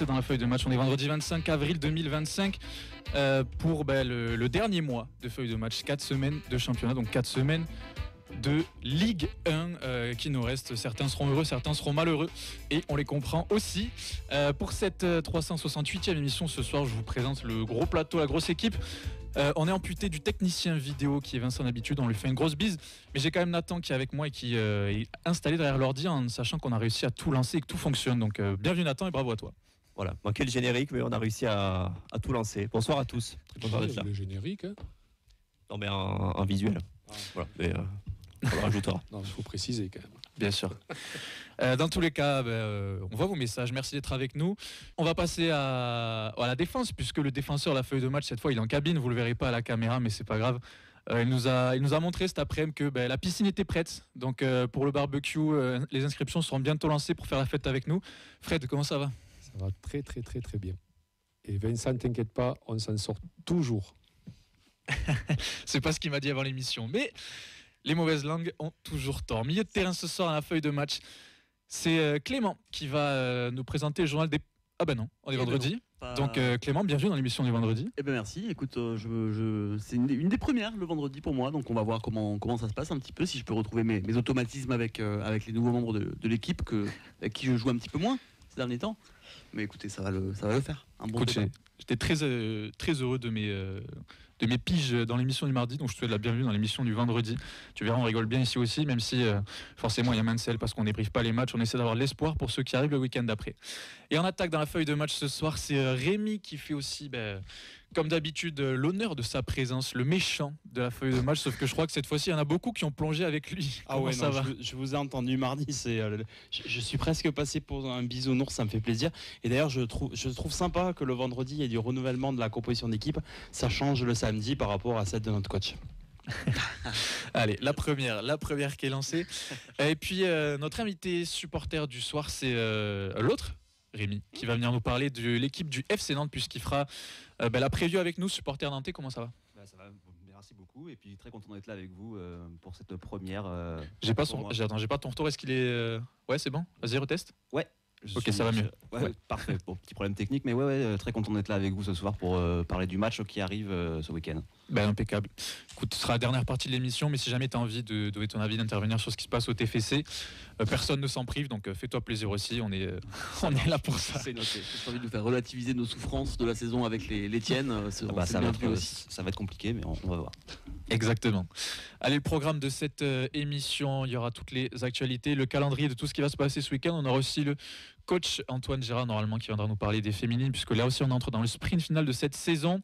suite dans la feuille de match. On est vendredi 25 avril 2025 pour le dernier mois de feuille de match. 4 semaines de championnat, donc 4 semaines de Ligue 1 qui nous reste. Certains seront heureux, certains seront malheureux et on les comprend aussi. Pour cette 368e émission ce soir, je vous présente le gros plateau, la grosse équipe. On est amputé du technicien vidéo qui est Vincent d'habitude, on lui fait une grosse bise, mais j'ai quand même Nathan qui est avec moi et qui est installé derrière l'ordi en sachant qu'on a réussi à tout lancer et que tout fonctionne. Donc bienvenue Nathan et bravo à toi. Voilà, manquait le générique, mais on a réussi à tout lancer. Bonsoir à tous. Bonsoir d'être là. Le générique, hein. Non, mais un visuel. Voilà, mais on le rajoutera. Non, il faut préciser quand même. Bien sûr. Dans tous les cas, on voit vos messages. Merci d'être avec nous. On va passer à la défense, puisque le défenseur, la feuille de match, cette fois, il est en cabine. Vous ne le verrez pas à la caméra, mais c'est pas grave. Il nous a montré cet après-midi que la piscine était prête. Donc pour le barbecue, les inscriptions seront bientôt lancées pour faire la fête avec nous. Fred, comment ça va ? Ça va très très très très bien. Et Vincent, t'inquiète pas, on s'en sort toujours. C'est pas ce qu'il m'a dit avant l'émission, mais les mauvaises langues ont toujours tort. Milieu de terrain ce soir à la feuille de match, c'est Clément qui va nous présenter le journal des... Ah ben non, on est vendredi. Donc Clément, bienvenue dans l'émission du vendredi. Eh ben merci, écoute, c'est une des premières le vendredi pour moi, donc on va voir comment ça se passe un petit peu, si je peux retrouver mes automatismes avec les nouveaux membres de l'équipe avec qui je joue un petit peu moins ces derniers temps. Mais écoutez, ça va le faire. Un bon débat. J'étais très heureux de mes piges dans l'émission du mardi, donc je te souhaite la bienvenue dans l'émission du vendredi. Tu verras, on rigole bien ici aussi, même si forcément il y a Mansell parce qu'on débriefe pas les matchs, on essaie d'avoir de l'espoir pour ceux qui arrivent le week-end d'après. Et en attaque dans la feuille de match ce soir, c'est Rémi qui fait aussi, comme d'habitude, l'honneur de sa présence, le méchant de la feuille de match, sauf que je crois que cette fois-ci, il y en a beaucoup qui ont plongé avec lui. Ah ouais, je vous ai entendu mardi, je suis presque passé pour un bisounours, ça me fait plaisir. Et d'ailleurs, je trouve sympa que le vendredi, il y ait du renouvellement de la composition d'équipe. Ça change le samedi par rapport à celle de notre coach. Allez, la première qui est lancée. Et puis, notre invité supporter du soir, c'est l'autre, Rémi, qui va venir nous parler de l'équipe du FC Nantes, puisqu'il fera la preview avec nous, supporter nantais. Comment ça va ? Ça va, merci beaucoup. Et puis très content d'être là avec vous pour cette première. J'ai pas ton retour. Est-ce qu'il est. Ouais, c'est bon ? Vas-y, reteste. Ouais. Ça va mieux. Ouais. Parfait. Bon, petit problème technique, mais très content d'être là avec vous ce soir pour parler du match qui arrive ce week-end. Impeccable. Écoute, ce sera la dernière partie de l'émission, mais si jamais tu as envie de donner ton avis, d'intervenir sur ce qui se passe au TFC, personne ne s'en prive, donc fais-toi plaisir aussi, on est là pour ça. C'est noté. J'ai envie de nous faire relativiser nos souffrances de la saison avec les tiennes. Ça va être compliqué, mais on va voir. Exactement. Allez, le programme de cette émission, il y aura toutes les actualités, le calendrier de tout ce qui va se passer ce week-end. On aura aussi le coach Antoine Gérard, normalement, qui viendra nous parler des féminines, puisque là aussi on entre dans le sprint final de cette saison.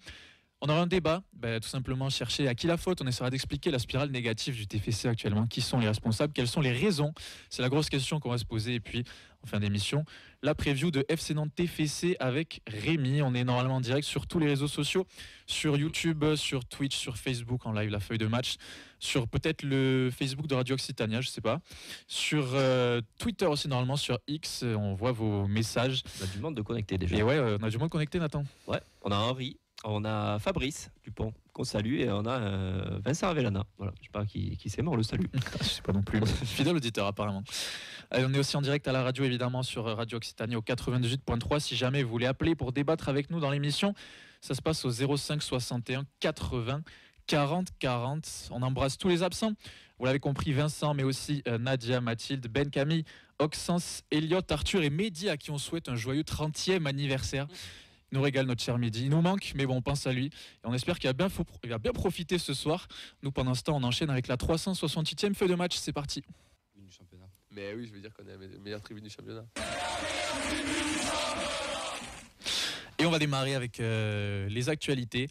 On aura un débat, tout simplement chercher à qui la faute. On essaiera d'expliquer la spirale négative du TFC actuellement. Qui sont les responsables ? Quelles sont les raisons ? C'est la grosse question qu'on va se poser. Et puis, en fin d'émission, la preview de FC Nantes TFC avec Rémi. On est normalement en direct sur tous les réseaux sociaux, sur YouTube, sur Twitch, sur Facebook en live, la feuille de match, sur peut-être le Facebook de Radio Occitania, je sais pas, sur Twitter aussi normalement, sur X. On voit vos messages. On a du monde de connecter déjà. Et ouais, on a du monde connecté, Nathan. Ouais, on a Henri. On a Fabrice Dupont qu'on salue et on a Vincent Avellana. Voilà, je sais pas qui c'est, mais on le salue. Je sais pas non plus. Fidèle auditeur apparemment. On est aussi en direct à la radio évidemment sur Radio Occitanie au 98.3. Si jamais vous voulez appeler pour débattre avec nous dans l'émission, ça se passe au 05 61 80 40 40. On embrasse tous les absents. Vous l'avez compris, Vincent, mais aussi Nadia, Mathilde, Ben, Camille, Oxens, Elliot, Arthur et Mehdi à qui on souhaite un joyeux 30e anniversaire. Il nous régale notre cher Mehdi. Il nous manque, mais bon, on pense à lui. Et on espère qu'il va bien profiter ce soir. Nous, pendant ce temps, on enchaîne avec la 368e feuille de match. C'est parti. Du championnat. Mais oui, je veux dire qu'on est la meilleure tribune du championnat. Et on va démarrer avec les actualités.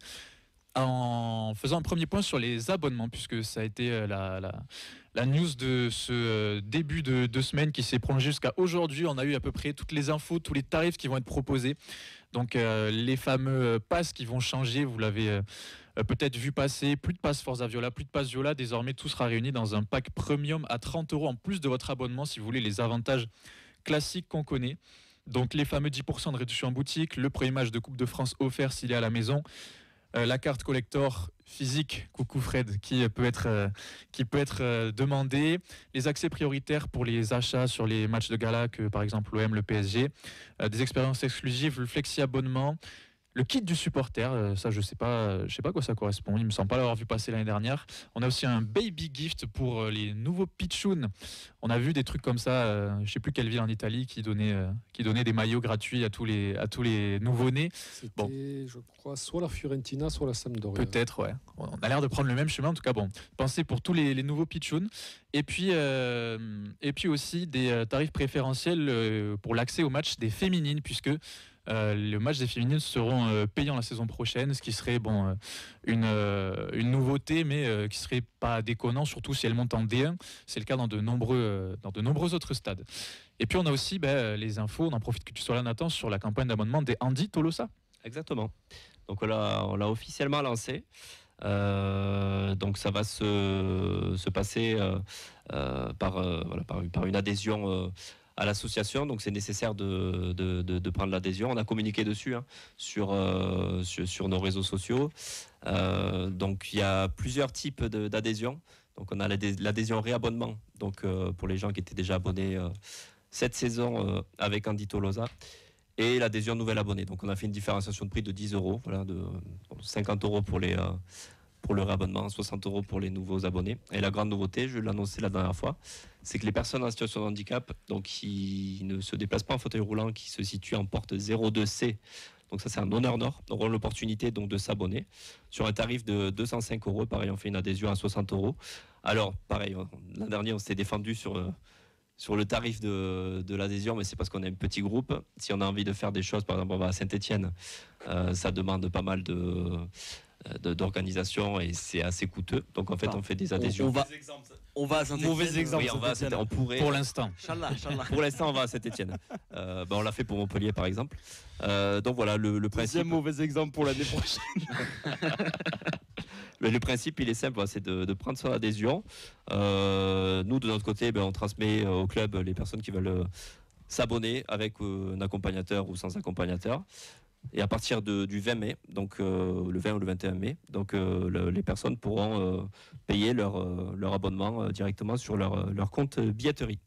En faisant un premier point sur les abonnements, puisque ça a été la news de ce début de semaine qui s'est prolongé jusqu'à aujourd'hui. On a eu à peu près toutes les infos, tous les tarifs qui vont être proposés. Donc les fameux passes qui vont changer, vous l'avez peut-être vu passer, plus de passes Forza Viola, plus de passes Viola. Désormais, tout sera réuni dans un pack premium à 30 € en plus de votre abonnement si vous voulez les avantages classiques qu'on connaît. Donc les fameux 10% de réduction en boutique, le premier match de Coupe de France offert s'il est à la maison. la carte collector physique, coucou Fred, qui peut être demandée, les accès prioritaires pour les achats sur les matchs de gala que par exemple l'OM, le PSG, des expériences exclusives, le flexi abonnement, le kit du supporter, ça je sais pas à quoi ça correspond, il me semble pas l'avoir vu passer l'année dernière. On a aussi un baby gift pour les nouveaux pitchouns. On a vu des trucs comme ça, je sais plus quelle ville en Italie qui donnait des maillots gratuits à tous les nouveau-nés. C'était, Bon. je crois, soit la Fiorentina, soit la Sampdoria. Peut-être, ouais. On a l'air de prendre le même chemin. En tout cas, bon, pensez pour tous les nouveaux pitchouns. Et puis aussi des tarifs préférentiels pour l'accès au match des féminines, puisque le match des féminines seront payants la saison prochaine, ce qui serait une nouveauté, mais qui serait pas déconnant, surtout si elles montent en D1. C'est le cas dans de nombreux autres stades. Et puis on a aussi les infos, on en profite que tu sois là Nathan, sur la campagne d'abonnement des Andy Tolosa. Exactement. Donc on l'a officiellement lancé. Donc ça va se passer par une adhésion à l'association. Donc c'est nécessaire de prendre l'adhésion. On a communiqué dessus sur nos réseaux sociaux. Donc il y a plusieurs types d'adhésion. Donc on a l'adhésion réabonnement. Donc pour les gens qui étaient déjà abonnés cette saison avec Andy Tolosa. Et l'adhésion nouvelle abonné. Donc on a fait une différenciation de prix de 10 €, de 50 € pour le réabonnement, 60 € pour les nouveaux abonnés. Et la grande nouveauté, je l'ai annoncé la dernière fois, c'est que les personnes en situation de handicap, donc qui ne se déplacent pas en fauteuil roulant, qui se situent en porte 02C, donc ça c'est un honneur nord, auront l'opportunité donc de s'abonner sur un tarif de 205 €. Pareil, on fait une adhésion à 60 €. Alors pareil, l'an dernier on s'est défendu sur le tarif de l'adhésion, mais c'est parce qu'on est un petit groupe. Si on a envie de faire des choses, par exemple, on va à Saint-Étienne, ça demande pas mal d'organisation et c'est assez coûteux. Donc en fait, on fait des adhésions. On va à Saint-Étienne. Mauvais exemple. Oui, on pourrait. Pour l'instant. Inch'Allah. Pour l'instant, on va à Saint-Étienne. On l'a fait pour Montpellier, par exemple. Donc voilà, le principe. Deuxième mauvais exemple pour l'année prochaine. Le principe, il est simple, c'est de prendre son adhésion. Nous, de notre côté, on transmet au club les personnes qui veulent s'abonner avec un accompagnateur ou sans accompagnateur. Et à partir du 20 mai, donc le 20 ou le 21 mai, donc les personnes pourront payer leur abonnement directement sur leur compte billetterie.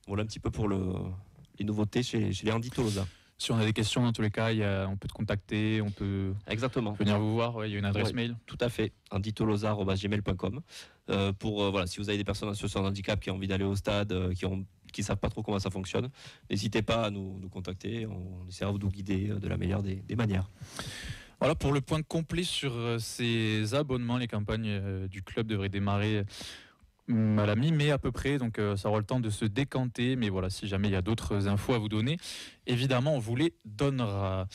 Voilà un petit peu pour les nouveautés chez les Andy Tolosa. Si on a des questions, dans tous les cas, on peut te contacter, on peut Exactement. venir vous voir. Il y a une adresse mail. Tout à fait, andytolosa@gmail.com. Si vous avez des personnes en situation de handicap qui ont envie d'aller au stade, qui ne savent pas trop comment ça fonctionne, n'hésitez pas à nous contacter. On essaiera de vous guider de la meilleure des manières. Voilà pour le point complet sur ces abonnements. Les campagnes du club devraient démarrer à la mi-mai à peu près, donc ça aura le temps de se décanter, mais voilà, si jamais il y a d'autres infos à vous donner, évidemment on vous les donnera.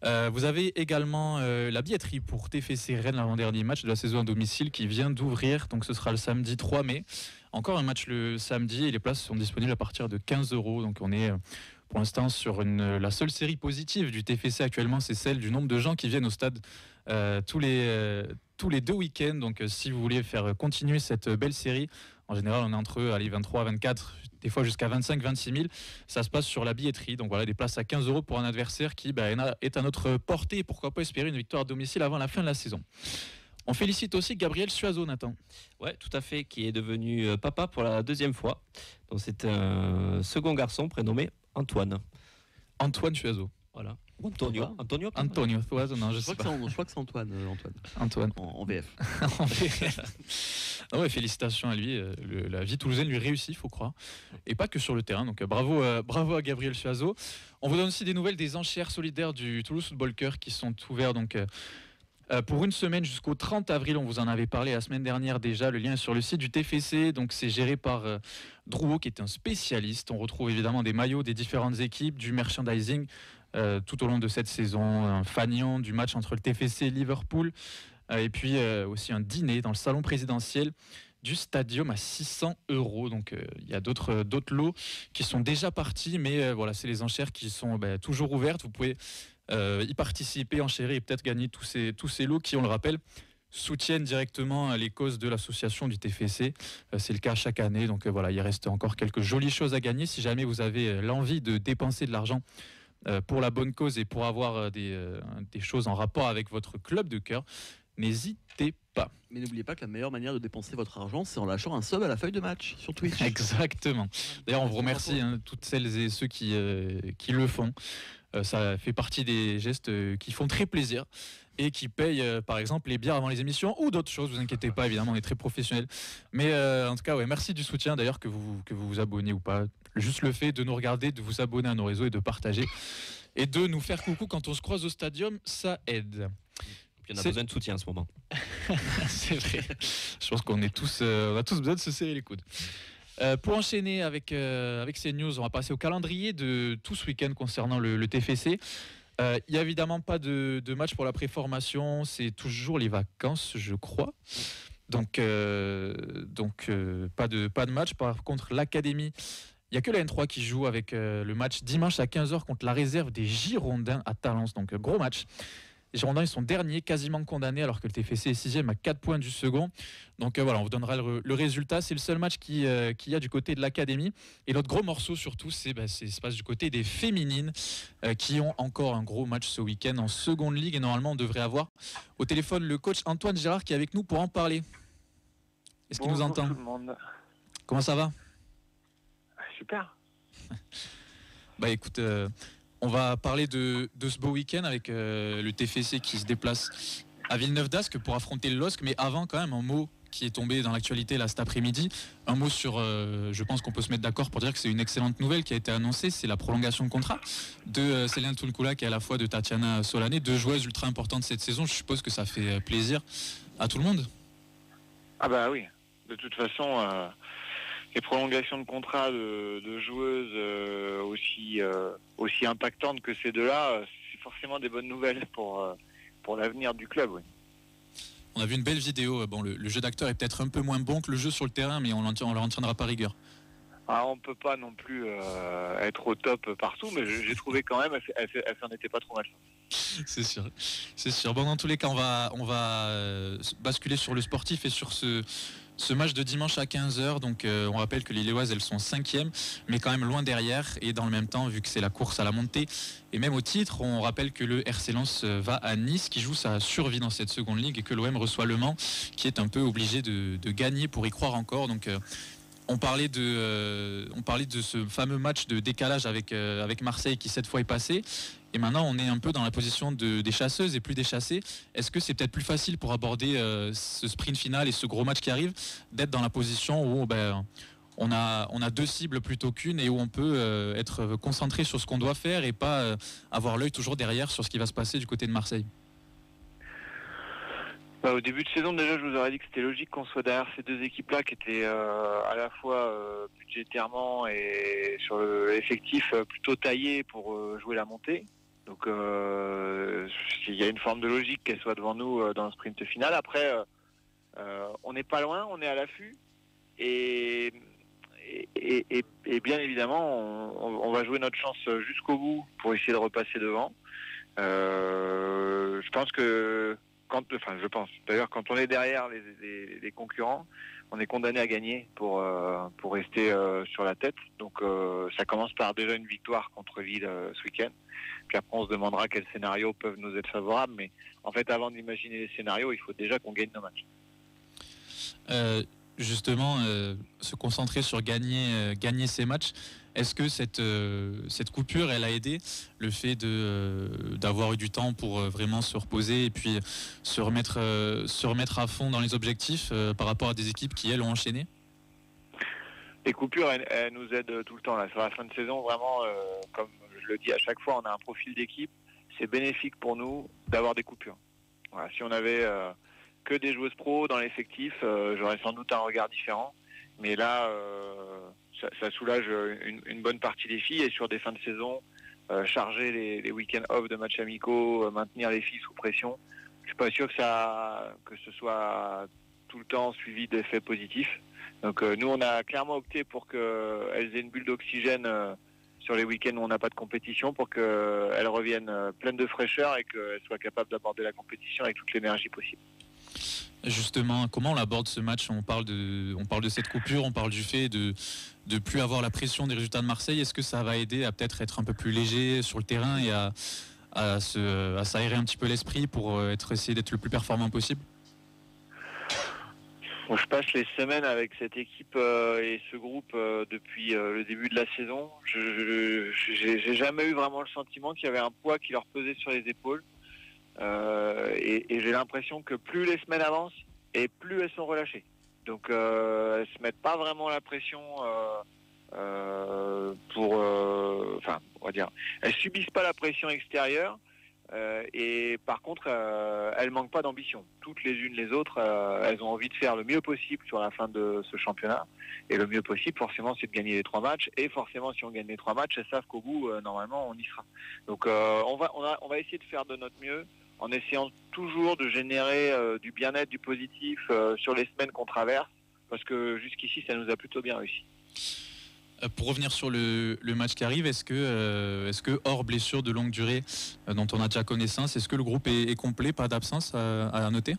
Vous avez également la billetterie pour TFC Rennes, l'avant-dernier match de la saison à domicile qui vient d'ouvrir, donc ce sera le samedi 3 mai. Encore un match le samedi et les places sont disponibles à partir de 15 €, donc on est pour l'instant sur la seule série positive du TFC actuellement, c'est celle du nombre de gens qui viennent au stade tous les 2 week-ends. Donc si vous voulez faire continuer cette belle série, en général on est entre 23, 24, des fois jusqu'à 25, 26 000. Ça se passe sur la billetterie. Donc voilà, des places à 15 € pour un adversaire qui est à notre portée et pourquoi pas espérer une victoire à domicile avant la fin de la saison. On félicite aussi Gabriel Suazo, Nathan. Ouais, tout à fait, qui est devenu papa pour la 2e fois. Donc c'est un second garçon prénommé Antoine. Antoine Suazo. Voilà. Antonio. Antonio, ouais, non, je sais pas. Je crois que c'est Antoine. Antoine. En VF. Ah ouais, félicitations à lui. La vie toulousaine lui réussit, il faut croire. Et pas que sur le terrain. Donc bravo à Gabriel Suazo. On vous donne aussi des nouvelles des enchères solidaires du Toulouse Football Club qui sont ouvertes pour une semaine jusqu'au 30 avril. On vous en avait parlé la semaine dernière déjà. Le lien est sur le site du TFC. Donc c'est géré par Drouot qui est un spécialiste. On retrouve évidemment des maillots des différentes équipes, du merchandising tout au long de cette saison, un fanion du match entre le TFC et Liverpool, et puis aussi un dîner dans le salon présidentiel du Stadium à 600 €. Donc il y a d'autres lots qui sont déjà partis, mais voilà, c'est les enchères qui sont toujours ouvertes. Vous pouvez y participer, enchérir et peut-être gagner tous ces lots qui, on le rappelle, soutiennent directement les causes de l'association du TFC. C'est le cas chaque année. Donc voilà, il reste encore quelques jolies choses à gagner. Si jamais vous avez l'envie de dépenser de l'argent pour la bonne cause et pour avoir des choses en rapport avec votre club de cœur, n'hésitez pas. Mais n'oubliez pas que la meilleure manière de dépenser votre argent, c'est en lâchant un sub à la feuille de match sur Twitch. Exactement. D'ailleurs, on vous remercie toutes celles et ceux qui le font. Ça fait partie des gestes qui font très plaisir et qui payent par exemple les bières avant les émissions ou d'autres choses, vous inquiétez pas, évidemment on est très professionnels, mais en tout cas ouais, merci du soutien, d'ailleurs que vous vous abonnez ou pas, juste le fait de nous regarder, de vous abonner à nos réseaux et de partager et de nous faire coucou quand on se croise au stadium, ça aide. Puis on a besoin de soutien en ce moment. C'est vrai, je pense qu'on est tous, on a tous besoin de se serrer les coudes. Pour enchaîner avec ces news, on va passer au calendrier de tout ce week-end concernant le TFC. Il n'y a évidemment pas de match pour la préformation, c'est toujours les vacances, je crois. Donc pas de match. Par contre, l'académie, il n'y a que la N3 qui joue avec le match dimanche à 15h contre la réserve des Girondins à Talence. Donc gros match. Les Girondins, ils sont derniers, quasiment condamnés, alors que le TFC est 6e à 4 points du second. Donc voilà, on vous donnera le résultat. C'est le seul match qu'il y a du côté de l'académie. Et l'autre gros morceau, surtout, c'est se passe du côté des féminines, qui ont encore un gros match ce week-end en seconde ligue. Et normalement, on devrait avoir au téléphone le coach Antoine Gérard qui est avec nous pour en parler. Est-ce qu'il nous entend ? Bonjour tout le monde. Comment ça va ? Super. Bah écoute... on va parler de ce beau week-end avec le TFC qui se déplace à Villeneuve d'Ascq pour affronter le LOSC. Mais avant, quand même, un mot qui est tombé dans l'actualité là cet après-midi. Un mot sur, je pense qu'on peut se mettre d'accord pour dire que c'est une excellente nouvelle qui a été annoncée. C'est la prolongation de contrat de Céline Toulkoulak et à la fois de Tatiana Solané, deux joueuses ultra importantes cette saison. Je suppose que ça fait plaisir à tout le monde. Ah bah oui. De toute façon... les prolongations de contrat de joueuses aussi impactantes que ces deux-là, c'est forcément des bonnes nouvelles pour l'avenir du club. Oui. On a vu une belle vidéo. Bon, le jeu d'acteur est peut-être un peu moins bon que le jeu sur le terrain, mais on leur en tiendra pas rigueur. Ah, on ne peut pas non plus être au top partout, mais j'ai trouvé quand même, elle s'en était pas trop mal. C'est sûr, c'est sûr. Bon, dans tous les cas, on va basculer sur le sportif et sur ce match de dimanche à 15h. Donc on rappelle que les Léoises, elles sont 5e, mais quand même loin derrière. Et dans le même temps, vu que c'est la course à la montée et même au titre, on rappelle que le RC Lens va à Nice, qui joue sa survie dans cette seconde ligue, et que l'OM reçoit Le Mans, qui est un peu obligé de gagner pour y croire encore. Donc on parlait de ce fameux match de décalage avec Marseille qui cette fois est passé. Et maintenant, on est un peu dans la position des chasseuses et plus des chassés. Est-ce que c'est peut-être plus facile pour aborder ce sprint final et ce gros match qui arrive, d'être dans la position où on a deux cibles plutôt qu'une et où on peut être concentré sur ce qu'on doit faire et pas avoir l'œil toujours derrière sur ce qui va se passer du côté de Marseille? Au début de saison, déjà, je vous aurais dit que c'était logique qu'on soit derrière ces deux équipes-là qui étaient à la fois budgétairement et sur l'effectif plutôt taillées pour jouer la montée. Donc il y a une forme de logique qu'elle soit devant nous dans le sprint final. Après, on n'est pas loin, on est à l'affût. Et bien évidemment, on va jouer notre chance jusqu'au bout pour essayer de repasser devant. Je pense que... D'ailleurs, quand on est derrière les concurrents, on est condamné à gagner pour rester sur la tête. Donc ça commence par déjà une victoire contre Lille ce week-end. Puis après, on se demandera quels scénarios peuvent nous être favorables. Mais en fait, avant d'imaginer les scénarios, il faut déjà qu'on gagne nos matchs. Justement, se concentrer sur gagner ces matchs. Est-ce que cette coupure, elle a aidé, le fait d'avoir eu du temps pour vraiment se reposer et puis se remettre à fond dans les objectifs par rapport à des équipes qui, elles, ont enchaîné? Les coupures, elles nous aident tout le temps. Là. Sur la fin de saison, vraiment, comme je le dis à chaque fois, on a un profil d'équipe. C'est bénéfique pour nous d'avoir des coupures. Voilà, si on avait que des joueuses pro dans l'effectif, j'aurais sans doute un regard différent. Mais là... ça soulage une bonne partie des filles, et sur des fins de saison, charger les week-ends off de matchs amicaux, maintenir les filles sous pression, je suis pas sûr que ce soit tout le temps suivi d'effets positifs. Donc nous, on a clairement opté pour qu'elles aient une bulle d'oxygène sur les week-ends où on n'a pas de compétition, pour qu'elles reviennent pleines de fraîcheur et qu'elles soient capables d'aborder la compétition avec toute l'énergie possible. Justement, comment on aborde ce match ? On parle de cette coupure, on parle du fait de plus avoir la pression des résultats de Marseille. Est-ce que ça va aider à peut-être être un peu plus léger sur le terrain et à s'aérer un petit peu l'esprit pour essayer d'être le plus performant possible ? Bon, je passe les semaines avec cette équipe et ce groupe depuis le début de la saison. J'ai jamais eu vraiment le sentiment qu'il y avait un poids qui leur pesait sur les épaules. Et j'ai l'impression que plus les semaines avancent et plus elles sont relâchées. Donc elles se mettent pas vraiment la pression on va dire, elles subissent pas la pression extérieure. Et par contre, elles manquent pas d'ambition. Toutes les unes les autres, elles ont envie de faire le mieux possible sur la fin de ce championnat. Et le mieux possible, forcément, c'est de gagner les 3 matchs. Et forcément, si on gagne les 3 matchs, elles savent qu'au bout, normalement, on y sera. Donc, on va essayer de faire de notre mieux en essayant toujours de générer du bien-être, du positif sur les semaines qu'on traverse. Parce que jusqu'ici, ça nous a plutôt bien réussi. Pour revenir sur le match qui arrive, est-ce que hors blessure de longue durée dont on a déjà connaissance, est-ce que le groupe est complet, pas d'absence à noter ?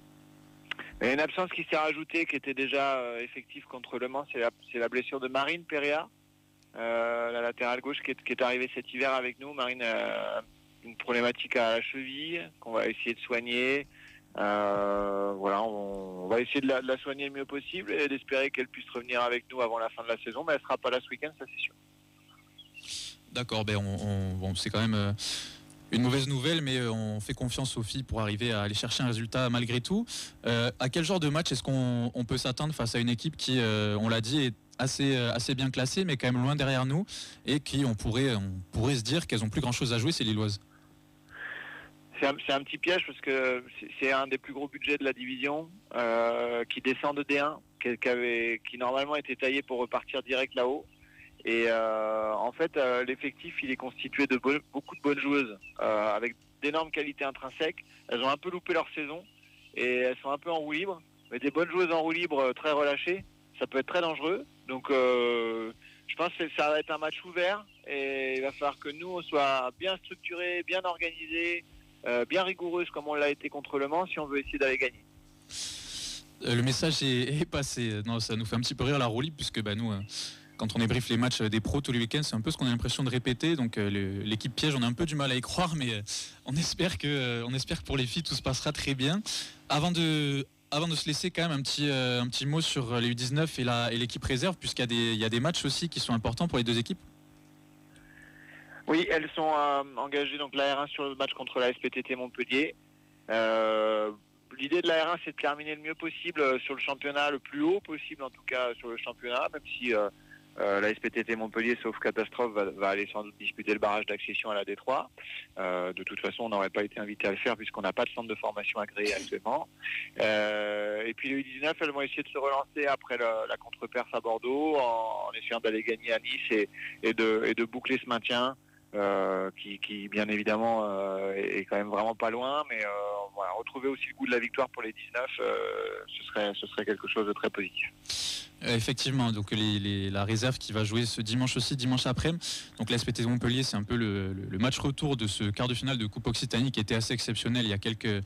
Il y a une absence qui s'est rajoutée, qui était déjà effective contre Le Mans, c'est la blessure de Marine Perea, la latérale gauche qui est arrivée cet hiver avec nous. Marine a une problématique à la cheville qu'on va essayer de soigner. On va essayer de la soigner le mieux possible et d'espérer qu'elle puisse revenir avec nous avant la fin de la saison, mais elle sera pas là ce week-end, ça c'est sûr. D'accord, c'est quand même une mauvaise nouvelle, mais on fait confiance aux filles pour arriver à aller chercher un résultat malgré tout. À quel genre de match est-ce qu'on peut s'attendre face à une équipe qui, on l'a dit, est assez bien classée, mais quand même loin derrière nous, et qui on pourrait se dire qu'elles ont plus grand-chose à jouer, c'est Lilloise. C'est un petit piège parce que c'est un des plus gros budgets de la division qui descend de D1, qui normalement était taillé pour repartir direct là-haut. Et en fait, l'effectif il est constitué de beaucoup de bonnes joueuses avec d'énormes qualités intrinsèques. Elles ont un peu loupé leur saison et elles sont un peu en roue libre. Mais des bonnes joueuses en roue libre très relâchées, ça peut être très dangereux. Donc je pense que ça va être un match ouvert et il va falloir que nous on soit bien structurés, bien organisés, bien rigoureuse comme on l'a été contre Le Mans si on veut essayer d'aller gagner. Le message est passé. Non, ça nous fait un petit peu rire la roue libre puisque nous, quand on débriefe les matchs des pros tous les week-ends, c'est un peu ce qu'on a l'impression de répéter. Donc l'équipe piège, on a un peu du mal à y croire, mais on espère que pour les filles tout se passera très bien. Avant de se laisser quand même un petit mot sur les U19 et l'équipe réserve, puisqu'il y a des matchs aussi qui sont importants pour les deux équipes. Oui, elles sont engagées donc la R1 sur le match contre la SPTT Montpellier. L'idée de la R1, c'est de terminer le mieux possible sur le championnat, le plus haut possible en tout cas sur le championnat, même si la SPTT Montpellier, sauf catastrophe, va aller sans doute disputer le barrage d'accession à la D3. De toute façon, on n'aurait pas été invité à le faire puisqu'on n'a pas de centre de formation agréé actuellement. Et puis les U19, elles vont essayer de se relancer après la contre-perf à Bordeaux en essayant d'aller gagner à Nice et de boucler ce maintien. Qui bien évidemment est quand même vraiment pas loin, mais retrouver aussi le goût de la victoire pour les 19, ce serait quelque chose de très positif. Effectivement, donc la réserve qui va jouer ce dimanche après. Donc la SPT Montpellier, c'est un peu le match retour de ce quart de finale de Coupe Occitanie qui était assez exceptionnel il y a quelques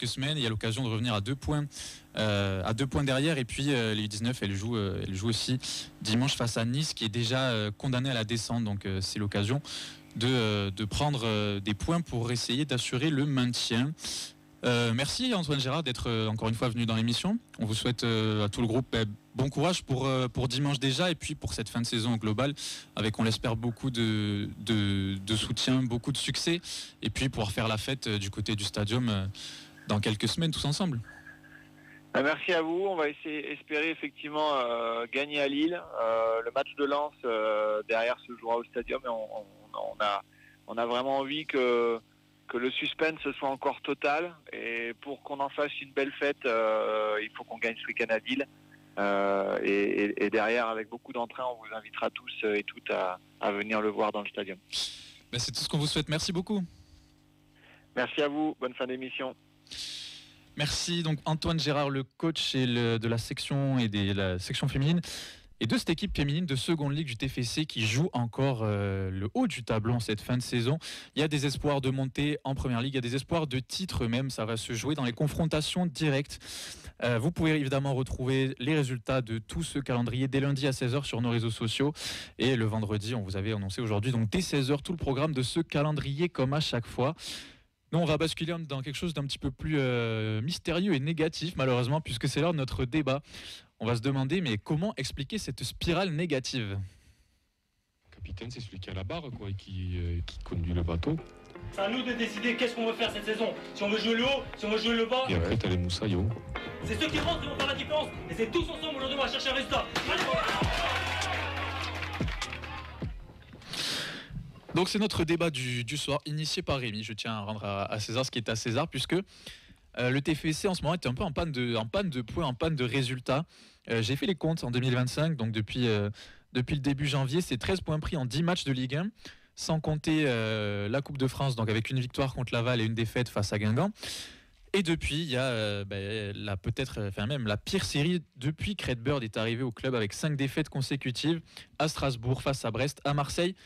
semaines. Il y a l'occasion de revenir à 2 points. À 2 points derrière, et puis les U19 elle joue aussi dimanche face à Nice qui est déjà condamné à la descente, donc c'est l'occasion de prendre des points pour essayer d'assurer le maintien. Merci Antoine Gérard d'être encore une fois venu dans l'émission. On vous souhaite à tout le groupe bon courage pour dimanche déjà, et puis pour cette fin de saison globale avec, on l'espère, beaucoup de soutien, beaucoup de succès, et puis pouvoir faire la fête du côté du stadium dans quelques semaines tous ensemble. Merci à vous. On va espérer effectivement gagner à Lille. Le match de Lens derrière se jouera au stadium, et on a vraiment envie que le suspense soit encore total. Et pour qu'on en fasse une belle fête, il faut qu'on gagne ce week-end à Lille. Et derrière, avec beaucoup d'entrain, on vous invitera tous et toutes à venir le voir dans le stadium. C'est tout ce qu'on vous souhaite. Merci beaucoup. Merci à vous. Bonne fin d'émission. Merci donc Antoine Gérard, le coach de la section et de la section féminine. et de cette équipe féminine de seconde ligue du TFC qui joue encore le haut du tableau en cette fin de saison. Il y a des espoirs de montée en première ligue, il y a des espoirs de titre même, ça va se jouer dans les confrontations directes. Vous pouvez évidemment retrouver les résultats de tout ce calendrier dès lundi à 16h sur nos réseaux sociaux, et le vendredi, on vous avait annoncé aujourd'hui, donc dès 16h, tout le programme de ce calendrier comme à chaque fois. Nous, on va basculer dans quelque chose d'un petit peu plus mystérieux et négatif, malheureusement, puisque c'est l'heure de notre débat. On va se demander, mais comment expliquer cette spirale négative ? Le capitaine, c'est celui qui a la barre, quoi, et qui conduit le bateau. C'est à nous de décider qu'est-ce qu'on veut faire cette saison. Si on veut jouer le haut, si on veut jouer le bas. Et après, t'as les moussaillots. C'est ceux qui rentrent qui vont faire la différence. Et c'est tous ensemble aujourd'hui, on va chercher un résultat. Allez, donc c'est notre débat du soir, initié par Rémi. Je tiens à rendre à César ce qui est à César, puisque le TFC en ce moment est un peu en panne de points, en panne de résultats. J'ai fait les comptes en 2025, donc depuis le début janvier, c'est 13 points pris en 10 matchs de Ligue 1, sans compter la Coupe de France, donc avec une victoire contre Laval et une défaite face à Guingamp. Et depuis, il y a même la pire série depuis que Redbird est arrivé au club, avec 5 défaites consécutives à Strasbourg, face à Brest, à Marseille,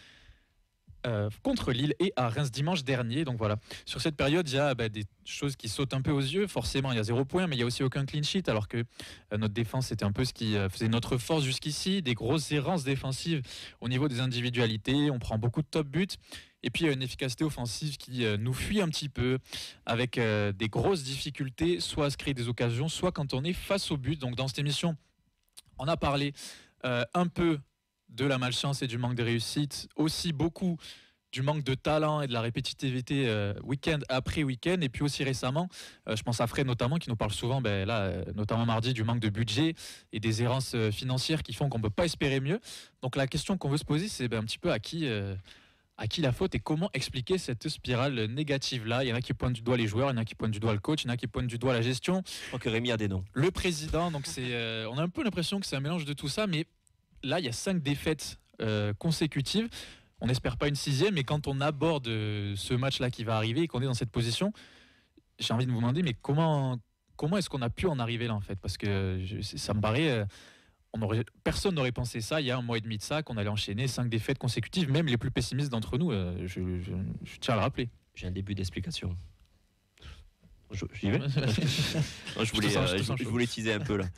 contre Lille et à Reims dimanche dernier. Donc voilà, sur cette période, il y a des choses qui sautent un peu aux yeux. Forcément, il y a 0 point, mais il y a aussi aucun clean sheet, alors que notre défense, c'était un peu ce qui faisait notre force jusqu'ici. Des grosses errances défensives au niveau des individualités. On prend beaucoup de top buts. Et puis, il y a une efficacité offensive qui nous fuit un petit peu, avec des grosses difficultés, soit à se créer des occasions, soit quand on est face au but. Donc dans cette émission, on a parlé un peu de la malchance et du manque de réussite, aussi beaucoup du manque de talent et de la répétitivité week-end après week-end, et puis aussi récemment, je pense à Fred notamment, qui nous parle souvent, notamment mardi, du manque de budget et des errances financières qui font qu'on ne peut pas espérer mieux. Donc la question qu'on veut se poser, c'est un petit peu à qui la faute et comment expliquer cette spirale négative-là. Il y en a qui pointent du doigt les joueurs, il y en a qui pointent du doigt le coach, il y en a qui pointent du doigt la gestion. Je crois que Rémi a des noms. Le président, donc on a un peu l'impression que c'est un mélange de tout ça, mais là, il y a 5 défaites consécutives. On n'espère pas une 6e, mais quand on aborde ce match-là qui va arriver et qu'on est dans cette position, j'ai envie de vous demander, mais comment est-ce qu'on a pu en arriver là, en fait ? Parce que ça me paraît... personne n'aurait pensé ça il y a un mois et demi de ça, qu'on allait enchaîner 5 défaites consécutives, même les plus pessimistes d'entre nous, je tiens à le rappeler. J'ai un début d'explication. J'y vais. Je voulais teaser un peu là.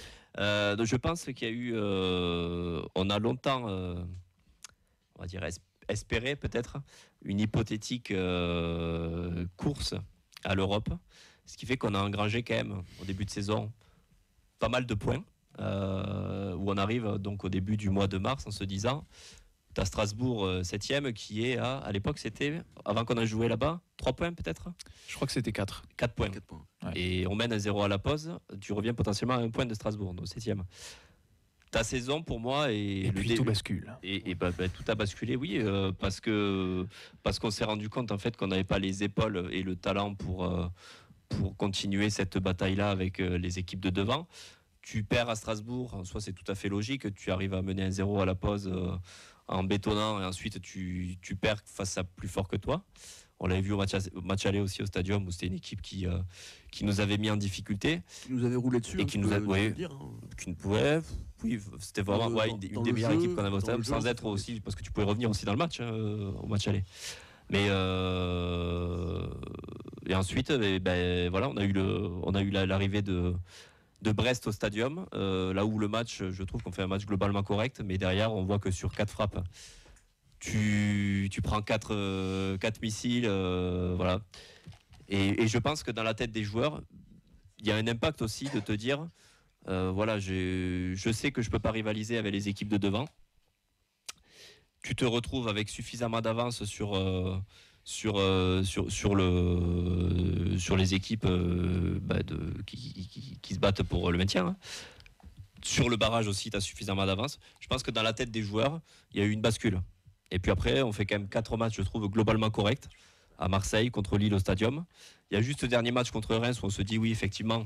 Donc je pense qu'il y a eu, on a longtemps, on va dire espéré peut-être une hypothétique course à l'Europe, ce qui fait qu'on a engrangé quand même au début de saison pas mal de points, où on arrive donc au début du mois de mars en se disant, t'as Strasbourg 7e qui est à l'époque c'était, avant qu'on ait joué là-bas, 3 points peut-être ? Je crois que c'était 4. 4 points. Ouais. Et on mène à 0 à la pause, tu reviens potentiellement à 1 point de Strasbourg, donc 7e. Ta saison pour moi et puis tout bascule. Et tout a basculé, oui, parce qu'on s'est rendu compte en fait qu'on n'avait pas les épaules et le talent pour continuer cette bataille-là avec les équipes de devant. Tu perds à Strasbourg, en soi c'est tout à fait logique, tu arrives à mener un 0 à la pause en bétonnant, et ensuite tu perds face à plus fort que toi. On l'avait vu au match aller aussi au Stadium, où c'était une équipe qui nous avait mis en difficulté. Qui nous avait roulé dessus. Et qui nous a... Oui, c'était vraiment une des meilleures équipes qu'on avait au Stadium, sans être aussi, parce que tu pouvais revenir aussi dans le match, au match aller. Mais et ensuite, voilà, on a eu l'arrivée de Brest au Stadium, là où le match, je trouve qu'on fait un match globalement correct, mais derrière on voit que sur 4 frappes tu prends 4 missiles, voilà. Et je pense que dans la tête des joueurs il y a un impact aussi de te dire voilà, je sais que je peux pas rivaliser avec les équipes de devant. Tu te retrouves avec suffisamment d'avance sur les équipes qui se battent pour le maintien. Sur le barrage aussi, tu as suffisamment d'avance. Je pense que dans la tête des joueurs, il y a eu une bascule. Et puis après, on fait quand même 4 matchs, je trouve, globalement corrects. À Marseille, contre Lille au Stadium. Il y a juste le dernier match contre Reims où on se dit, oui, effectivement,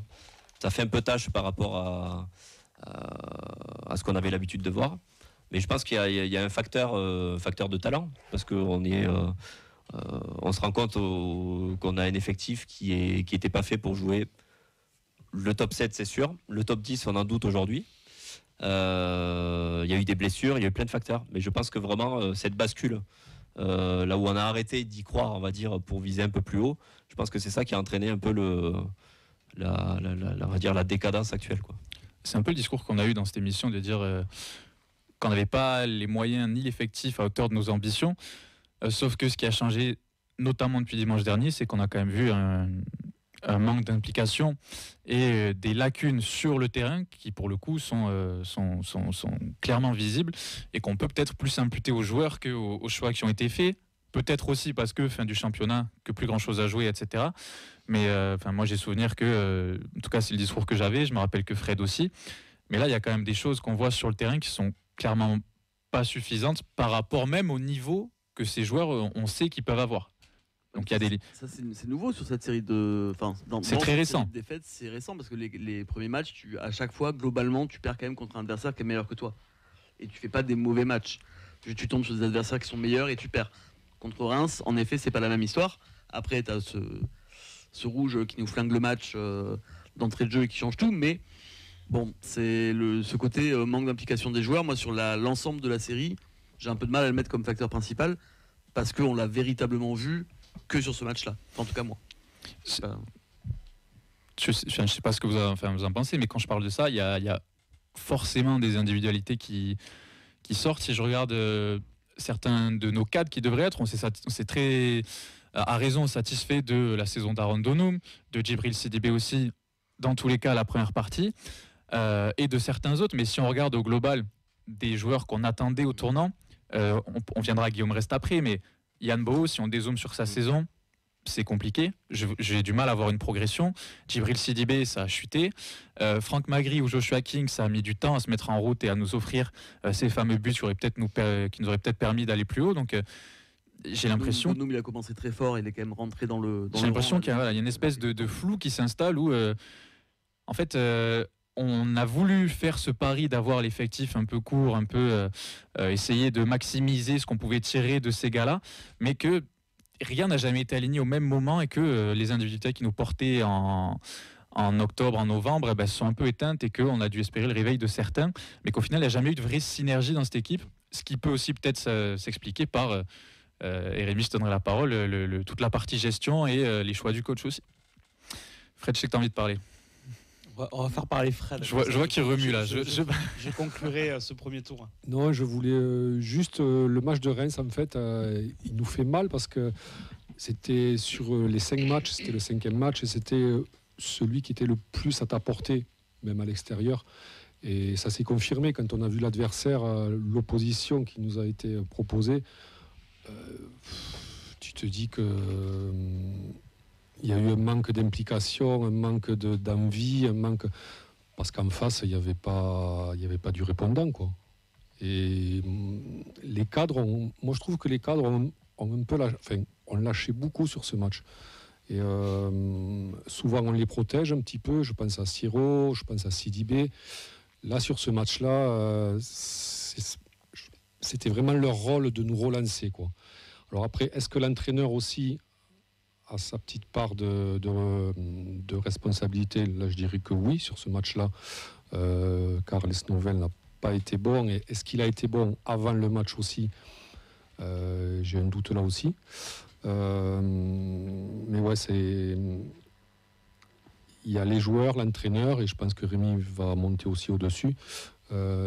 ça fait un peu tâche par rapport à ce qu'on avait l'habitude de voir. Mais je pense qu'il y a un facteur de talent. Parce qu'on on se rend compte qu'on a un effectif qui était pas fait pour jouer le top 7, c'est sûr. Le top 10, on en doute aujourd'hui. Il y a eu des blessures, il y a eu plein de facteurs. Mais je pense que vraiment, cette bascule, là où on a arrêté d'y croire, on va dire, pour viser un peu plus haut, je pense que c'est ça qui a entraîné un peu on va dire la décadence actuelle, quoi. C'est un peu le discours qu'on a eu dans cette émission de dire qu'on n'avait pas les moyens ni l'effectif à hauteur de nos ambitions. Sauf que ce qui a changé, notamment depuis dimanche dernier, c'est qu'on a quand même vu un manque d'implication et des lacunes sur le terrain qui, pour le coup, sont clairement visibles et qu'on peut peut-être plus imputer aux joueurs qu'aux choix qui ont été faits. Peut-être aussi parce que fin du championnat, que plus grand-chose à jouer, etc. Mais moi, j'ai souvenir que, en tout cas, c'est le discours que j'avais. Je me rappelle que Fred aussi. Mais là, il y a quand même des choses qu'on voit sur le terrain qui sont clairement pas suffisantes par rapport même au niveau que ces joueurs, on sait qu'ils peuvent avoir. Donc il y a des. Ça c'est nouveau sur cette série de. Enfin, c'est très récent. Des défaites, c'est récent parce que les premiers matchs, à chaque fois, globalement, tu perds quand même contre un adversaire qui est meilleur que toi. Et tu fais pas des mauvais matchs. Tu tombes sur des adversaires qui sont meilleurs et tu perds. Contre Reims, en effet, c'est pas la même histoire. Après, tu as ce rouge qui nous flingue le match d'entrée de jeu et qui change tout. Mais bon, c'est ce côté manque d'implication des joueurs. Moi, sur l'ensemble de la série, j'ai un peu de mal à le mettre comme facteur principal parce qu'on l'a véritablement vu que sur ce match-là. Enfin, en tout cas, moi. Je sais pas ce que vous en pensez, mais quand je parle de ça, il y a forcément des individualités qui sortent. Si je regarde certains de nos cadres qui devraient être, on s'est très à raison satisfait de la saison d'Aaron Donum, de Djibril Sidibé aussi, dans tous les cas la première partie, et de certains autres. Mais si on regarde au global des joueurs qu'on attendait au tournant, on viendra à Guillaume Rest après, mais Yann Boho, si on dézoome sur sa saison, c'est compliqué. J'ai du mal à avoir une progression. Djibril Sidibé, ça a chuté. Franck Magri ou Joshua King, ça a mis du temps à se mettre en route et à nous offrir ces fameux buts qui nous auraient peut-être permis d'aller plus haut. Donc j'ai l'impression. Nous, il a commencé très fort, il est quand même rentré dans le. J'ai l'impression qu'il y a une espèce de flou qui s'installe où, en fait, on a voulu faire ce pari d'avoir l'effectif un peu court, un peu essayer de maximiser ce qu'on pouvait tirer de ces gars-là, mais que rien n'a jamais été aligné au même moment et que les individualités qui nous portaient en octobre, en novembre, sont un peu éteintes et qu'on a dû espérer le réveil de certains, mais qu'au final, il n'y a jamais eu de vraie synergie dans cette équipe, ce qui peut aussi peut-être s'expliquer par, et Rémi, je te donnerai la parole, toute la partie gestion et les choix du coach aussi. Fred, je sais que tu as envie de parler. On va faire parler Fred. Je vois qu'il remue là. Je conclurai ce premier tour. Non, je voulais juste le match de Reims, en fait, il nous fait mal parce que c'était sur les 5 matchs, c'était le 5e match et c'était celui qui était le plus à ta portée, même à l'extérieur. Et ça s'est confirmé quand on a vu l'adversaire, l'opposition qui nous a été proposée. Tu te dis que il y a eu un manque d'implication, un manque d'envie, un manque parce qu'en face il n'y avait pas du répondant, quoi. Et les cadres, moi je trouve que les cadres ont un peu on lâché beaucoup sur ce match. Et souvent on les protège un petit peu. Je pense à Siro, je pense à Sidibé. Là sur ce match-là, c'était vraiment leur rôle de nous relancer, quoi. Alors après, est-ce que l'entraîneur aussi a sa petite part de responsabilité? Là, je dirais que oui, sur ce match-là, car les Snowvel n'a pas été bon. Et est-ce qu'il a été bon avant le match aussi? J'ai un doute là aussi. Mais ouais, il y a les joueurs, l'entraîneur, et je pense que Rémi va monter aussi au-dessus.